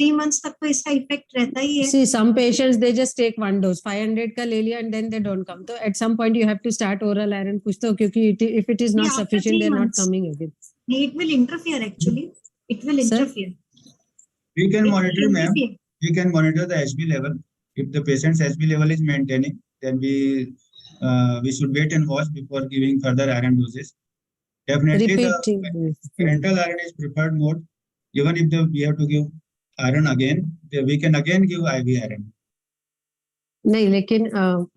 3 months तक तो इसका effect रहता ही है. See, some patients, they just take 1 dose, 500 का ले लिया, and then they don't come. So at some point you have to start oral iron कुछ तो, क्योंकि if it is not sufficient, they are not coming again. It will interfere actually. It will interfere. We can monitor, ma'am. We can monitor the HB level. If the patient's HB level is maintaining, then we should wait and watch before giving further iron doses. Definitely, the parental iron is preferred mode. Even if we have to give iron again, we can again give IV iron. नहीं, लेकिन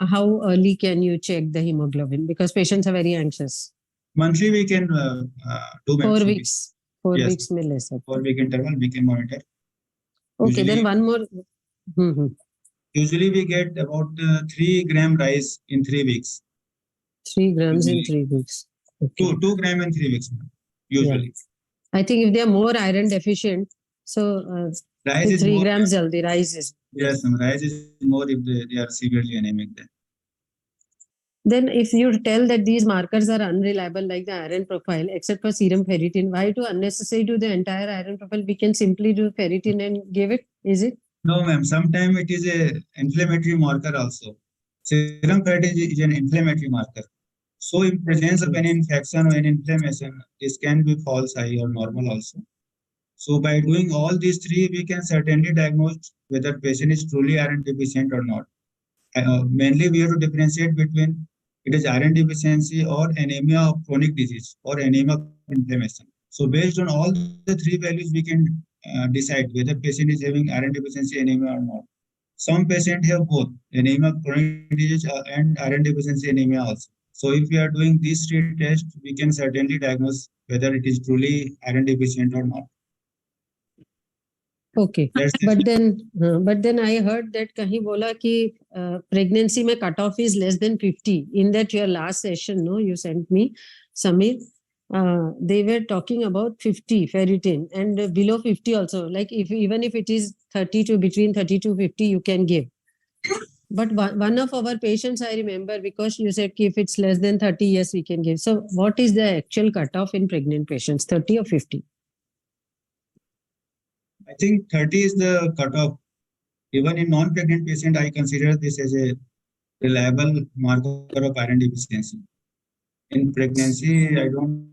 how early can you check the hemoglobin? Because patients are very anxious. Monthly we can do 4 weeks. 4 yes. weeks में ले सकते. 4 week interval we can monitor. Okay, usually, then one more. Usually we get about 3 gram rise in 3 weeks. 3 grams in 3 weeks. Okay. 2 gram in 3 weeks, usually. Yeah. I think if they are more iron deficient, so rise is 3 more, grams jaldi rise is. Yes, rise is more if they are severely anemic. Then if you tell that these markers are unreliable, like the iron profile, except for serum ferritin, why to unnecessary do the entire iron profile? We can simply do ferritin and give it, is it? No, ma'am. Sometimes it is a inflammatory marker also. Serum ferritin is an inflammatory marker. So in presence of any infection or any inflammation, this can be false high or normal also. So by doing all these three, we can certainly diagnose whether patient is truly iron deficient or not. Mainly, we have to differentiate between it is iron deficiency or anemia of chronic disease or anemia of inflammation. So based on all the three values, we can decide whether patient is having iron deficiency anemia or not. Some patients have both anemia of chronic disease and iron deficiency anemia also. So if we are doing these three tests, we can certainly diagnose whether it is truly iron deficient or not. Okay. That's But then I heard that kahi bola ki pregnancy mein cutoff is less than 50. In that your last session, no, you sent me, Samir, they were talking about 50 ferritin and below 50 also. Like even if it is 30 to between 30 to 50, you can give. But one of our patients, I remember, because you said if it's less than 30, yes, we can give. So what is the actual cutoff in pregnant patients, 30 or 50? I think 30 is the cutoff. Even in non-pregnant patient, I consider this as a reliable marker of iron deficiency. In pregnancy, I don't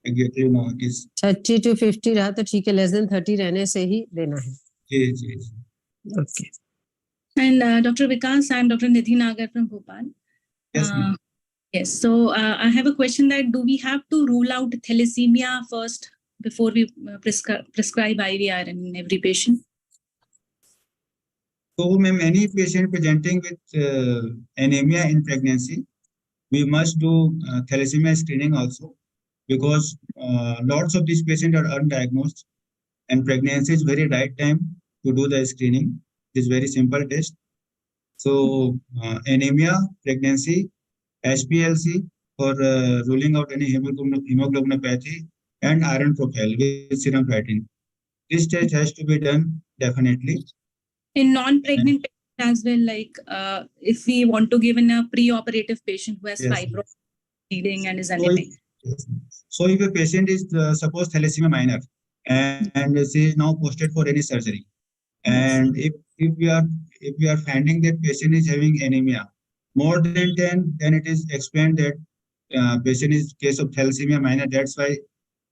exactly know. It is 30 to 50 रहा तो ठीक है, less than 30 रहने से ही देना है. जी. Okay. And Dr. Vikas, I'm Dr. Nidhi Nagar from Bhopal. Yes, ma'am. Yes. So I have a question that do we have to rule out thalassemia first before we prescribe IV iron in every patient? So, ma'am, any patient presenting with anemia in pregnancy, we must do thalassemia screening also, because lots of these patients are undiagnosed, and pregnancy is very right time to do the screening. It's very simple test. So anemia, pregnancy, HPLC for ruling out any hemoglobinopathy, and iron profile with serum creatinine. This test has to be done definitely. In non-pregnant patients as well, like if we want to give in a pre-operative patient who has fibrosis bleeding and is anemic. So if a patient is suppose thalassemia minor and she is now posted for any surgery, and if we are finding that patient is having anemia more than 10, then it is explained that patient is case of thalassemia minor. That's why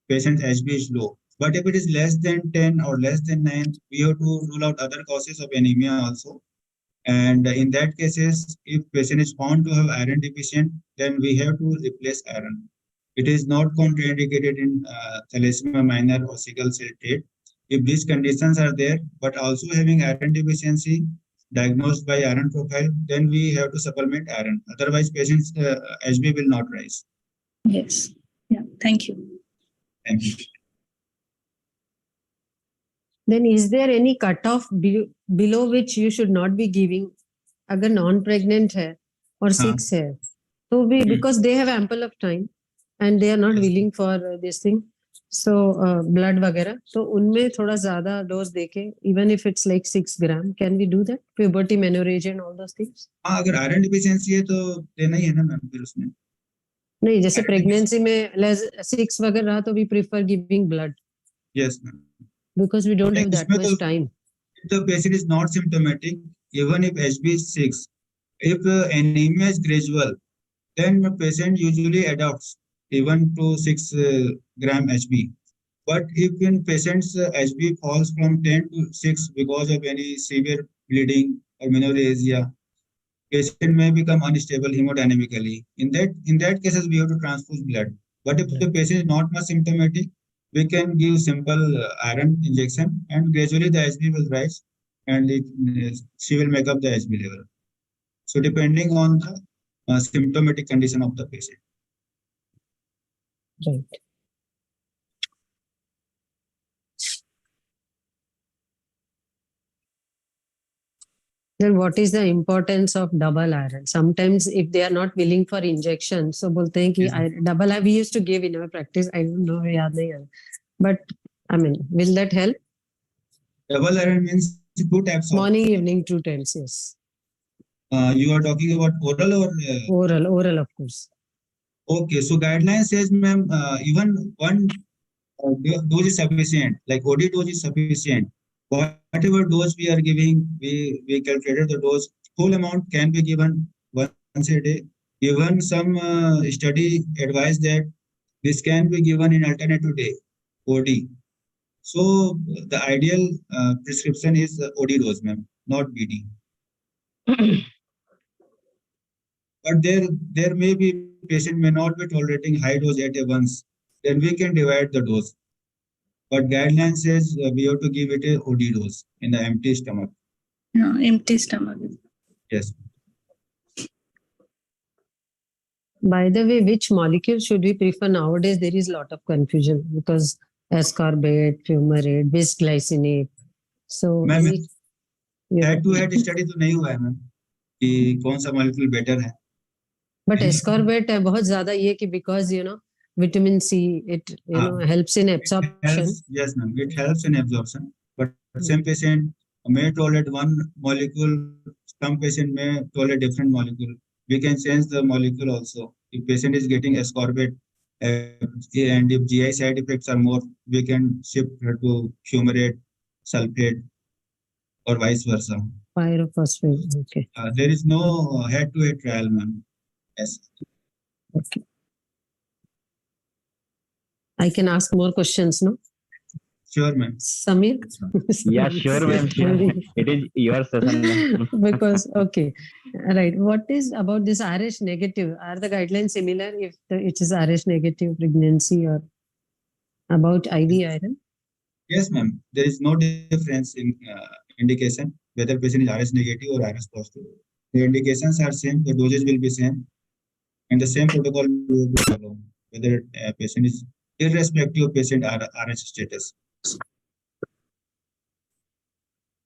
patient's HB is low. But if it is less than 10 or less than 9, we have to rule out other causes of anemia also. And in that cases, if patient is found to have iron deficient, then we have to replace iron. It is not contraindicated in thalassemia minor or sickle cell trait. If these conditions are there, but also having iron deficiency diagnosed by iron profile, then we have to supplement iron. Otherwise, patient's HB will not rise. Yes. Yeah. Thank you. Thank you. Then is there any cutoff below which you should not be giving? अगर non-pregnant है or 6 है, तो भी because they have ample of time and they are not willing for this thing. So blood वगैरह, तो उनमें थोड़ा ज़्यादा dose देके, even if it's like 6 gram, can we do that? Puberty, menorrhagia and all those things. हाँ, अगर iron deficiency है तो देना ही है ना मैम फिर उसमें. नहीं, जैसे pregnancy में less 6 वगैरह रहा तो we prefer giving blood. Yes, ma'am. Because we don't have that much time. If the patient is not symptomatic, even if HB is 6, if anemia is gradual, then the patient usually adopts even to 6 gram HB. But if in patients HB falls from 10 to 6 because of any severe bleeding or menorrhagia, patient may become unstable hemodynamically. In that cases, we have to transfuse blood. But if the patient is not much symptomatic, we can give simple iron injection, and gradually the HB will rise, and she will make up the HB level. So depending on the symptomatic condition of the patient. Right. Then what is the importance of double iron? Sometimes if they are not willing for injection, so बोलते हैं कि double iron we used to give in our practice. I don't know, याद नहीं है. But I mean, will that help? Double iron means 2 types of morning, evening, 2 times. Yes. You are talking about oral or oral, of course. Okay, so guideline says, ma'am, even one dose is sufficient. Like OD dose is sufficient. Whatever dose we are giving, we calculated the dose. Whole amount can be given once a day. Even some study advise that this can be given in alternative day, OD. So the ideal prescription is OD dose, ma'am, not BD. But there may be patient may not be tolerating high dose at a once. Then we can divide the dose. But guideline says we have to give it a OD dose in the empty stomach. No, empty stomach. Yes. By the way, which molecule should we prefer nowadays? There is a lot of confusion because ascorbate, fumarate, bisglycinate. So ma'am is it- yeah. Head to head study तो नहीं हुआ है ma'am कि कौन सा molecule better है. But ascorbate है बहुत ज़्यादा ये कि because you know vitamin C it helps in absorption. Yes, ma'am. It helps in absorption. But same patient may tolerate one molecule. Some patient may tolerate different molecule. We can change the molecule also. If patient is getting ascorbate and if GI side effects are more, we can shift her to fumarate, sulfate, or vice versa. Pyrophosphate. Okay. There is no head-to-head trial, ma'am. Yes. Okay. I can ask more questions, no? Sure, ma'am. Samir? Yeah, sure, ma'am. Sure. It is your session, ma'am. Because, okay. Right. What is about this RH negative? Are the guidelines similar if it is RH negative pregnancy or about IV iron? Yes, ma'am. There is no difference in indication whether patient is RH negative or RH positive. The indications are same. The dosage will be same, and the same protocol will be followed. Whether patient is irrespective of patient RH status.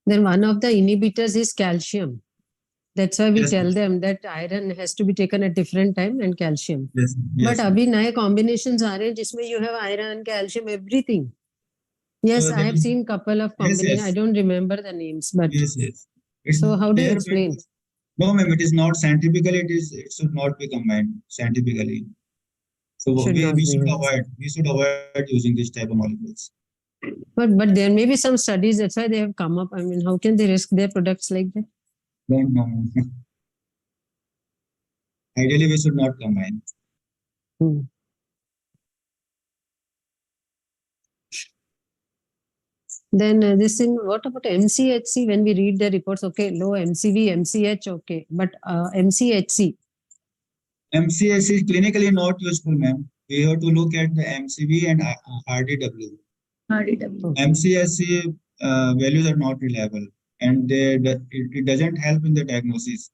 Then one of the inhibitors is calcium. That's why we Yes, tell ma'am. them that iron has to be taken at different time and calcium. Yes, But अभी नए combinations आ रहे हैं जिसमें you have iron, calcium, everything. Yes, So I have seen couple of Yes, combinations. yes. I don't remember the names, but yes. It's so how do you there, explain? but- No, ma'am. It is not scientifically. It should not be combined scientifically. So Should not we be should used. avoid using this type of molecules. But there may be some studies. That's why they have come up. I mean, how can they risk their products like that? Don't know. Ideally, we should not combine. Hmm. Then this thing, what about MCHC? When we read the reports, okay, low MCV, MCH, okay, but MCHC. MCS is clinically not useful, ma'am. We have to look at the MCV and RDW. RDW. MCSC values are not reliable, and it doesn't help in the diagnosis.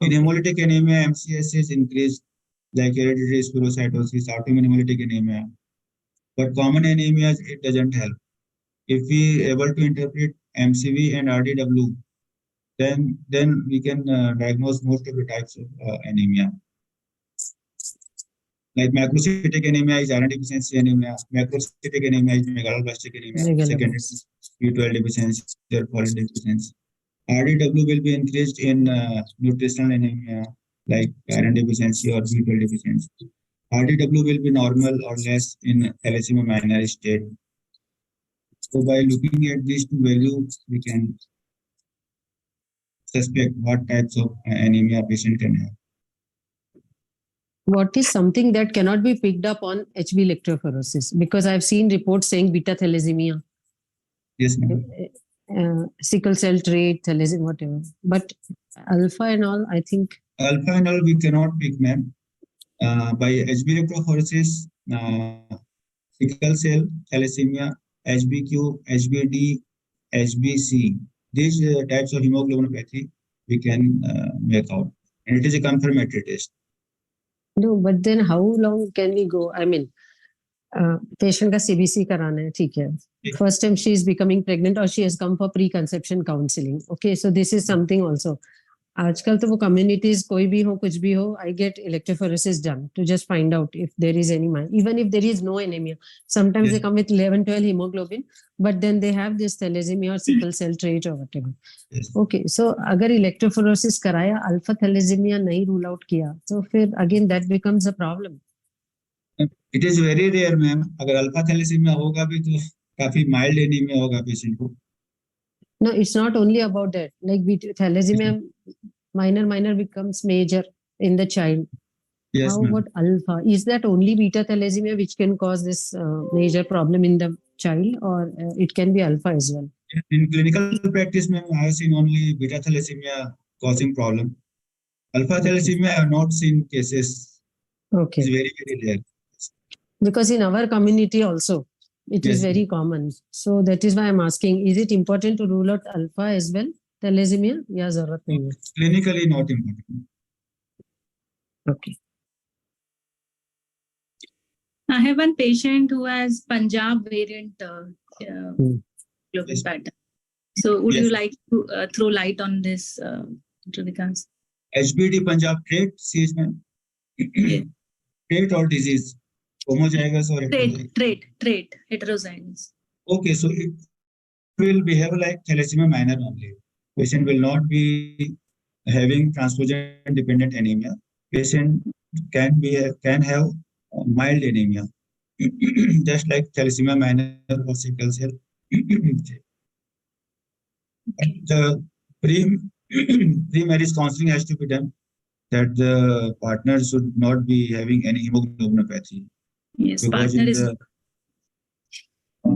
In hemolytic anemia, MCSC is increased, like hereditary spherocytosis, autoimmune hemolytic anemia. But common anemias, it doesn't help. If we able to interpret MCV and RDW, then we can diagnose most of the types of anemia. Like macrocytic anemia is iron deficiency anemia, macrocytic anemia is megaloblastic anemia, secondary B12 deficiency or folate deficiency. RDW will be increased in nutritional anemia like iron deficiency or B12 deficiency. RDW will be normal or less in thalassemia minor state. So by looking at these two values, we can suspect what types of anemia patient can have. What is something that cannot be picked up on HB electrophoresis? Because I've seen reports saying beta thalassemia, Yes, ma'am. sickle cell trait, thalassemia, whatever. But alpha and all, I think. Alpha and all we cannot pick, ma'am. By HB electrophoresis, sickle cell, thalassemia, HBQ, HBD, HBC. These types of hemoglobinopathy we can make out. And it is a confirmatory test. No, but then how long can we go? I mean, patient का CBC कराना है, ठीक है. First time she is becoming pregnant or she has come for pre-conception counseling. Okay, so this is something also. आजकल तो वो communities कोई भी हो कुछ भी हो, I get electrophoresis done to just find out if there is any, even if there is no anemia. Sometimes they come with 11, 12 hemoglobin, but then they have this thalassemia or sickle cell trait or whatever. Okay, so अगर electrophoresis कराया, alpha thalassemia नहीं rule out किया, so फिर again that becomes a problem. It is very rare, ma'am. अगर alpha thalassemia होगा भी तो काफी mild anemia होगा patient को. No, it's not only about that. Like thalassemia, minor becomes major. in the child. Yes, How ma'am. about alpha? Is that only beta thalassemia which can cause this major problem in the child, or it can be alpha as well? In clinical practice, ma'am, I have seen only beta thalassemia causing problem. Alpha thalassemia, I have not seen cases. It's Okay. very, very rare. Because in our community also, it is Yes, very common. So that is why I'm asking, is it important to rule out alpha as well? Thalassemia? Yeah, zarurat nahi hai. clinically not important. Okay. I have one patient who has Punjab variant Hmm. globin Yes. pattern. So would Yes. you like to throw light on this, Vikas? HBD Punjab trait, sees, ma'am. Yeah. Trait or disease? Homozygous or heterozygous? Trait, heterozygous. Okay, so it will behave like thalassemia minor only. Patient will not be having transfusion dependent anemia. Patient can have mild anemia, just like thalassemia minor or sickle cell. The pre-marriage counseling has to be done, that the partner should not be having any hemoglobinopathy, Yes, because in the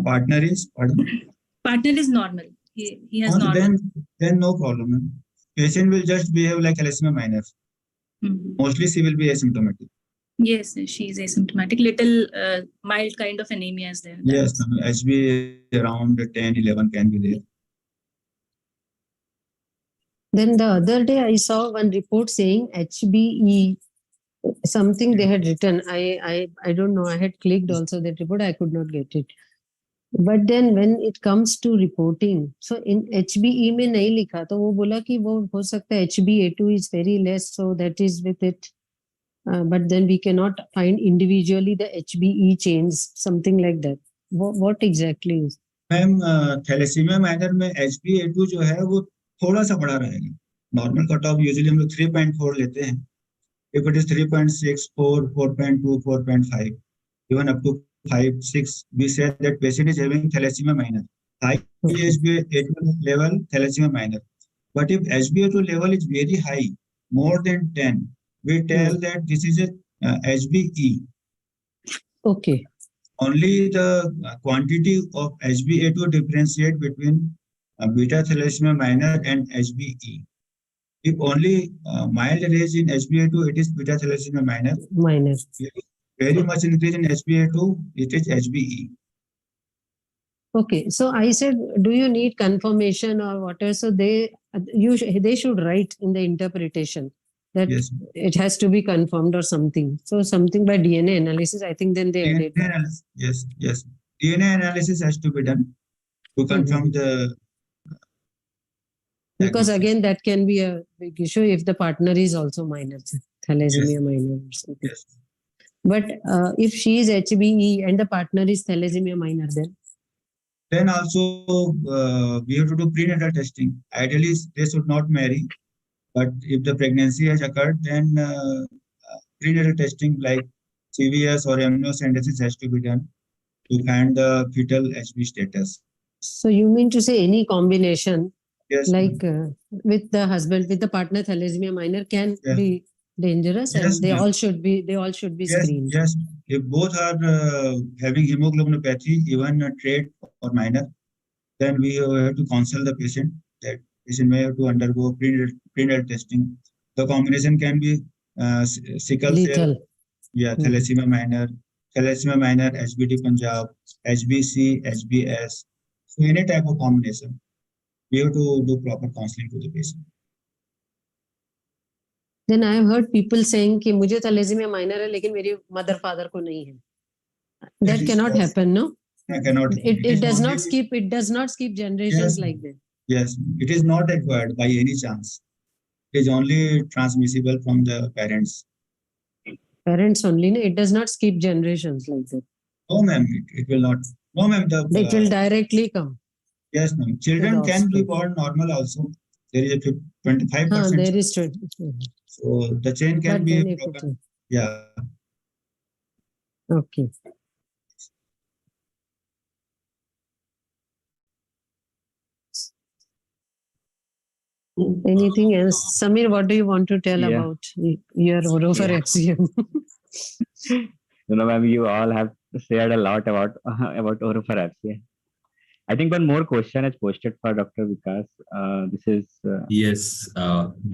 partner is, pardon? Partner is normal. He has So normal. then no problem. Patient will just behave like thalassemia minor. Mhm. Mostly she will be asymptomatic. Yes, she is asymptomatic. Little mild kind of anemia is there. Yes, HB around 10, 11 can be there. Then the other day I saw one report saying HBE, something they had written. I don't know. I had clicked also that report. I could not get it. But then when it comes to reporting, so in HBE में नहीं लिखा, तो वो बोला कि वो हो सकता है HbA2 is very less, so that is with it. But then we cannot find individually the HBE chains, something like that. What exactly is? Ma'am thalassaemia minor में HbA2 जो है वो थोड़ा सा बड़ा रहेगा. नॉर्मल कट ऑफ यूजुअली हम लोग 3.4 लेते हैं. If it is 3.6, 4, 4.2, 4.5, even up to 5, 6, we say that patient is having thalassemia minor. High HbA2 level, thalassemia minor. But if HbA2 level is very high, more than 10, we tell that this is a HbE. Okay. Only the quantity of HbA2 differentiate between beta thalassemia minor and HbE. If only mild raise in HbA2, it is beta thalassemia minor. Minor. Very much increase in HbA2, it is HbE. Okay, so I said, do you need confirmation or whatever? So they should write in the interpretation that Yes. it has to be confirmed or something. So something by DNA analysis, I think then they added. DNA analysis, yes. DNA analysis has to be done to confirm the. Because again, that can be a big issue if the partner is also minor, thalassemia minor or something. Yes. But if she is HbE and the partner is thalassemia minor, then also we have to do prenatal testing. Ideally, they should not marry, but if the pregnancy has occurred, then prenatal testing like CVS or amniocentesis has to be done to find the fetal HB status. So you mean to say any combination, Yes, like with the husband, with the partner thalassemia minor can be dangerous, yes, and they all should be screened. Yes, if both are having hemoglobinopathy, even a trait or minor, then we have to counsel the patient that patient may have to undergo prenatal testing. The combination can be sickle cell, thalassemia minor, HBD Punjab, HBC, HBS. So any type of combination, we have to do proper counseling to the patient. Then I have heard people saying कि मुझे thalassemia minor है लेकिन मेरी mother father को नहीं है. That cannot happen, no? I cannot. It does not skip generations like that. Yes, it is not acquired by any chance. It is only transmissible from the parents. Parents only, no? It does not skip generations like that. No, ma'am, it will not. No, ma'am, it will directly come. Yes, ma'am. Children can be born normal also. There is a 25%. There is 20. So the chain can be broken. Yeah. Okay. Anything else? Samir, what do you want to tell Yeah. about your Rover Yeah. FCM? Ma'am, you all have shared a lot about about oral for FCM. I think one more question is posted for Dr. Vikas. This is Yes,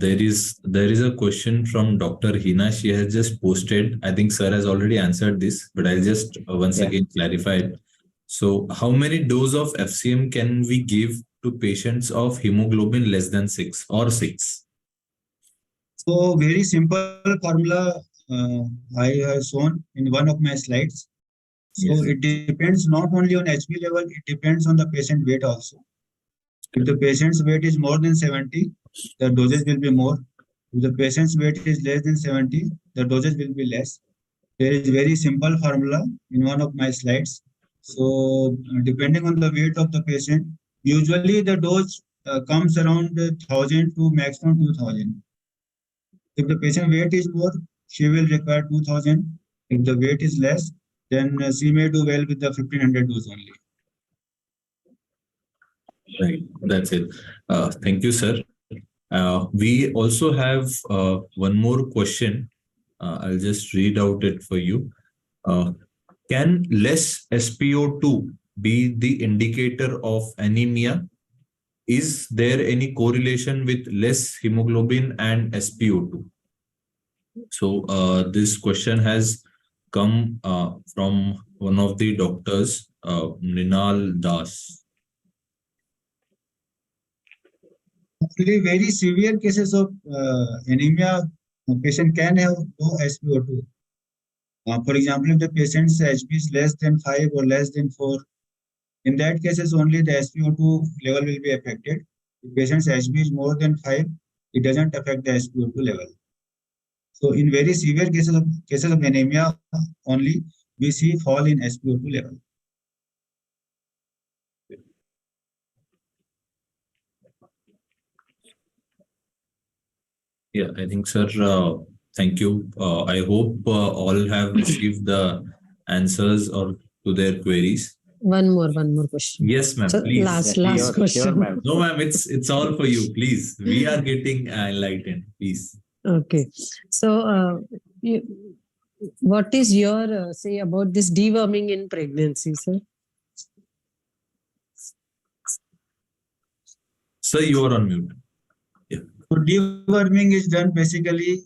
there is a question from Dr. Hina. She has just posted. I think sir has already answered this, but I'll just once Yeah. again clarify it. So, how many doses of FCM can we give to patients of hemoglobin less than 6 or 6? So very simple formula I have shown in one of my slides. So Yes. it depends not only on HB level, it depends on the patient weight also. If the patient's weight is more than 70, the dosage will be more. If the patient's weight is less than 70, the dosage will be less. There is very simple formula in one of my slides. So depending on the weight of the patient, usually the dose comes around 1000 to maximum 2000. If the patient weight is more, she will require 2000. If the weight is less, then she may do well with the 1500 dose only. Right, that's it. Thank you, sir. We also have one more question. I'll just read out it for you. Can less SpO2 be the indicator of anemia? Is there any correlation with less hemoglobin and SpO2? So this question has come from one of the doctors, Ninal Das. Only very severe cases of anemia, a patient can have low SpO2. For example, if the patient's HP is less than 5 or less than 4, in that cases only the SpO2 level will be affected. If patient's HB is more than 5, it doesn't affect the SpO2 level. So in very severe cases of anemia only, we see fall in SpO2 level. Yeah, I think, sir, thank you. I hope all have received the answers or to their queries. One more question. Yes, ma'am, So please. last sure, sure, question. ma'am. No, ma'am, it's all for you. Please, we are getting enlightened. Please. Okay. So, what is your say about this deworming in pregnancy, sir? Sir, you are on mute. So deworming is done basically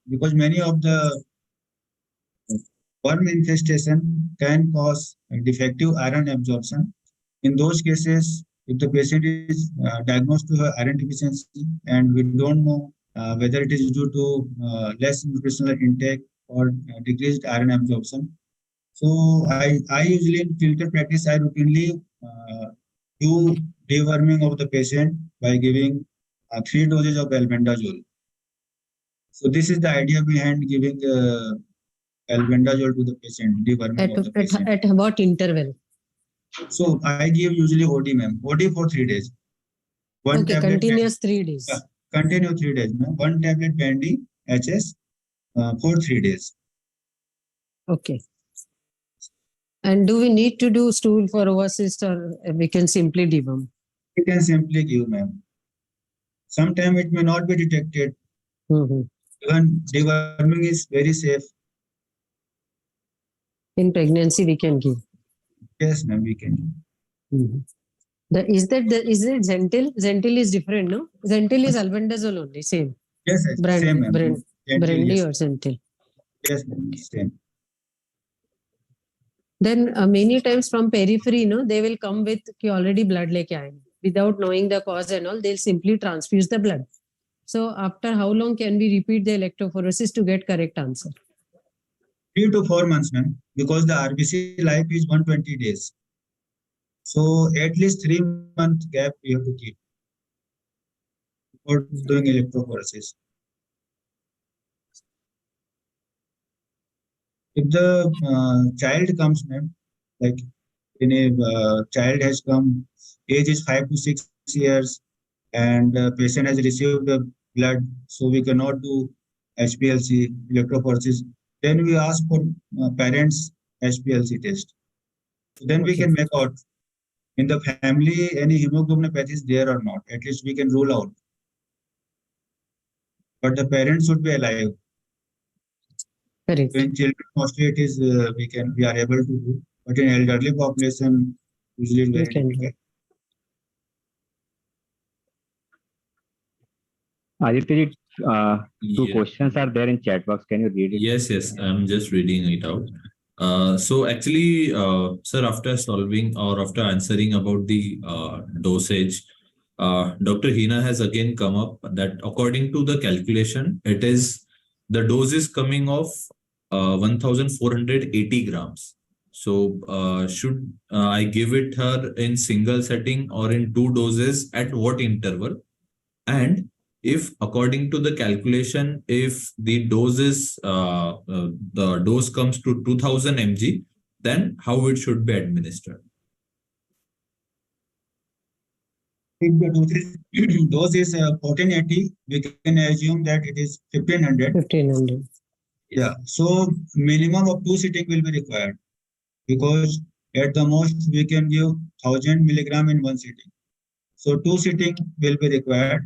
because many of the worm infestation can cause defective iron absorption. In those cases, if the patient is diagnosed to have iron deficiency and we don't know whether it is due to less nutritional intake or decreased iron absorption. So I usually in filter practice, I routinely do deworming of the patient by giving 3 doses of albendazole. So this is the idea behind giving albendazole to the patient, deworming of the patient. At what interval? So I give usually OD, ma'am. OD for 3 days. One Okay, tablet continuous 3 days. Yeah, continue 3 days, ma'am. One tablet Bandy HS for 3 days. Okay. And do we need to do stool for ovocyst or we can simply deworm? You can simply give, ma'am. Sometimes it may not be detected. Even deworming is very safe. In pregnancy, we can give. Yes, ma'am, we can. Is it Zentil? Zentil is different, no? Zentil is albendazole only, same. Yes, same, ma'am. Brandy Yes. or Zentil. Yes, ma'am, same. Then many times from periphery, no, they will come with already blood leke aaye. Without knowing the cause and all, they'll simply transfuse the blood. So after how long can we repeat the electrophoresis to get correct answer? 3 to 4 months, ma'am, because the RBC life is 120 days. So at least 3-month gap we have to keep for doing electrophoresis. If the child comes, ma'am, like in a child has come, age is 5 to 6 years, and the patient has received the blood, so we cannot do HPLC, electrophoresis. Then we ask for parents' HPLC test. So then we can make out in the family any hemoglobinopathy is there or not. At least we can rule out but the parents should be alive. Correct. In children, mostly it is we are able to do, but in elderly population, usually it's very We can do. difficult. Aditya, two Yeah. questions are there in chat box. Can you read it? Yes, I'm just reading it out. So actually, sir, after solving or after answering about the dosage, Dr. Hina has again come up that according to the calculation, it is the dose is coming off 1,480 grams. So should I give it her in single setting or in two doses at what interval? And if according to the calculation, if the dose is the dose comes to 2000 mg, then how it should be administered? If the dose is 1480, we can assume that it is 1500. 1500. Yeah, so minimum of 2 sitting will be required, because at the most we can give 1000 milligram in 1 sitting. So 2 sitting will be required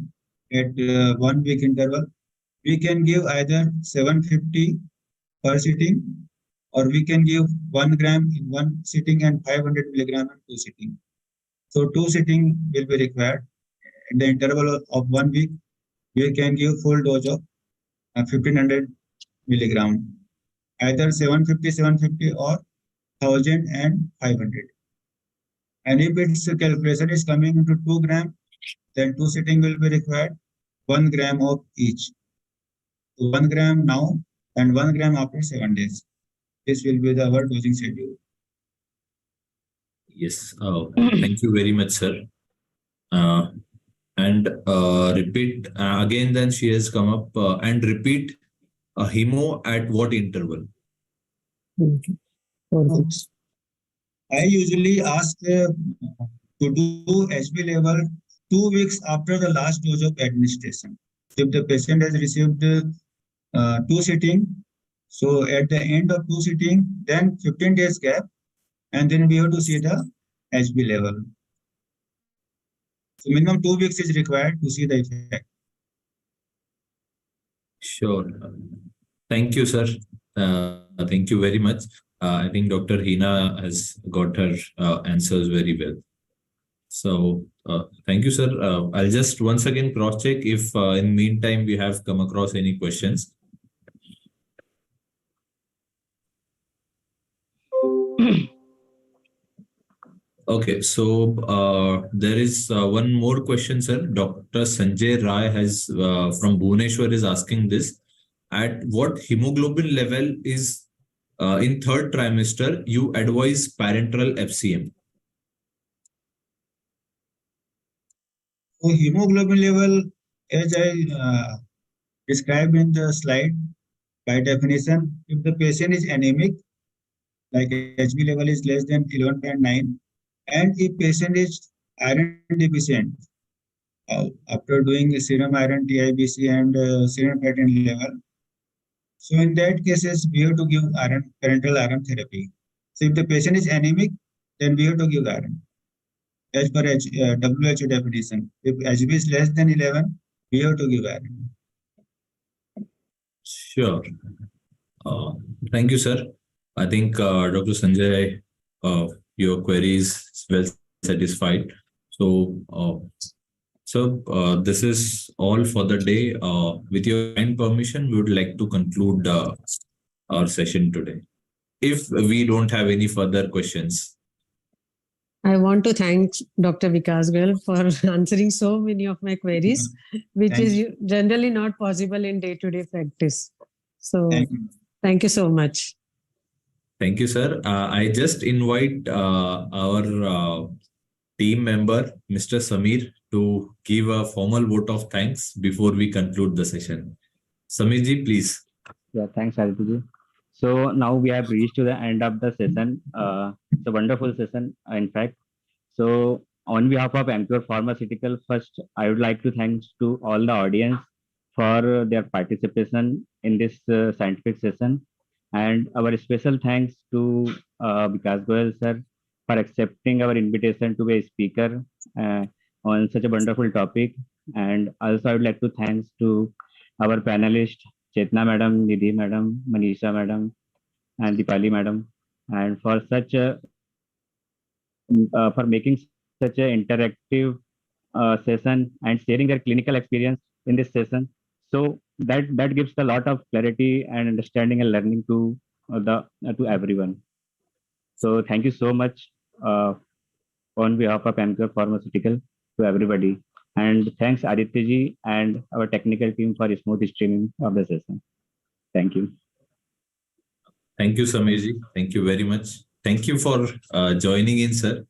at 1 week interval. We can give either 750 per sitting, or we can give 1 gram in 1 sitting and 500 milligram in 2 sitting. So 2 sitting will be required. In the interval of 1 week, we can give full dose of 1500 milligram, either 750 or 1000 and 500. And if its calculation is coming into 2 gram, then 2 sitting will be required, 1 gram of each. So 1 gram now and 1 gram after 7 days. This will be our dosing schedule. Yes. Thank you very much, sir. And repeat again. Then she has come up and repeat a hemo at what interval? Okay. 4 weeks. I usually ask to do HB level 2 weeks after the last dose of administration. If the patient has received 2 sitting, so at the end of 2 sitting, then 15 days gap, and then we have to see the HB level. So minimum 2 weeks is required to see the effect. Sure. Thank you, sir. Thank you very much. I think Dr. Hina has got her answers very well. So thank you, sir. I'll just once again cross-check if in meantime we have come across any questions. Okay, so there is one more question, sir. Dr. Sanjay Rai has from Bhubaneswar is asking this. At what hemoglobin level is in third trimester you advise parenteral FCM? So hemoglobin level, as I described in the slide, by definition, if the patient is anemic, like HB level is less than 11.9, and if patient is iron deficient, after doing serum iron TIBC and serum creatinine level, so in that cases we have to give parenteral iron therapy. So if the patient is anemic, then we have to give iron as per WHO definition. If HB is less than 11, we have to give iron. Sure. Thank you, sir. I think Dr. Sanjay, your query is well satisfied. So, this is all for the day. With your kind permission, we would like to conclude our session today. If we don't have any further questions. I want to thank Dr. Vikas Goyal for answering so many of my queries, which Thank is generally not possible in day-to-day practice. So Thank you. thank you so much. Thank you, sir. I just invite our team member, Mr. Samir, to give a formal vote of thanks before we conclude the session. Samir ji, please. Yeah, thanks, Aditya. So now we have reached to the end of the session. It's a wonderful session, in fact. So on behalf of Emcure Pharmaceutical, first, I would like to thanks to all the audience for their participation in this scientific session. And our special thanks to Vikas Goyal, sir, for accepting our invitation to be a speaker on such a wonderful topic. And also I would like to thanks to our panelists, Chetna Madam, Nidhi Madam, Manisha Madam, and Dipali Madam, and for such a for making such an interactive session and sharing their clinical experience in this session. So that gives a lot of clarity and understanding and learning to to everyone. So thank you so much on behalf of Amcure Pharmaceutical to everybody. And thanks Aditya ji and our technical team for smooth streaming of the session. Thank you. Thank you, Samirji. Thank you very much. Thank you for joining in, sir.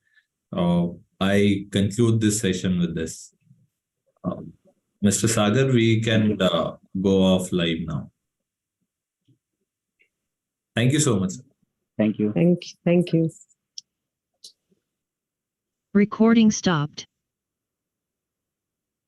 I conclude this session with this. Mr. Sagar, we can go off live now. Thank you so much. Thank you. Thank you. Recording stopped.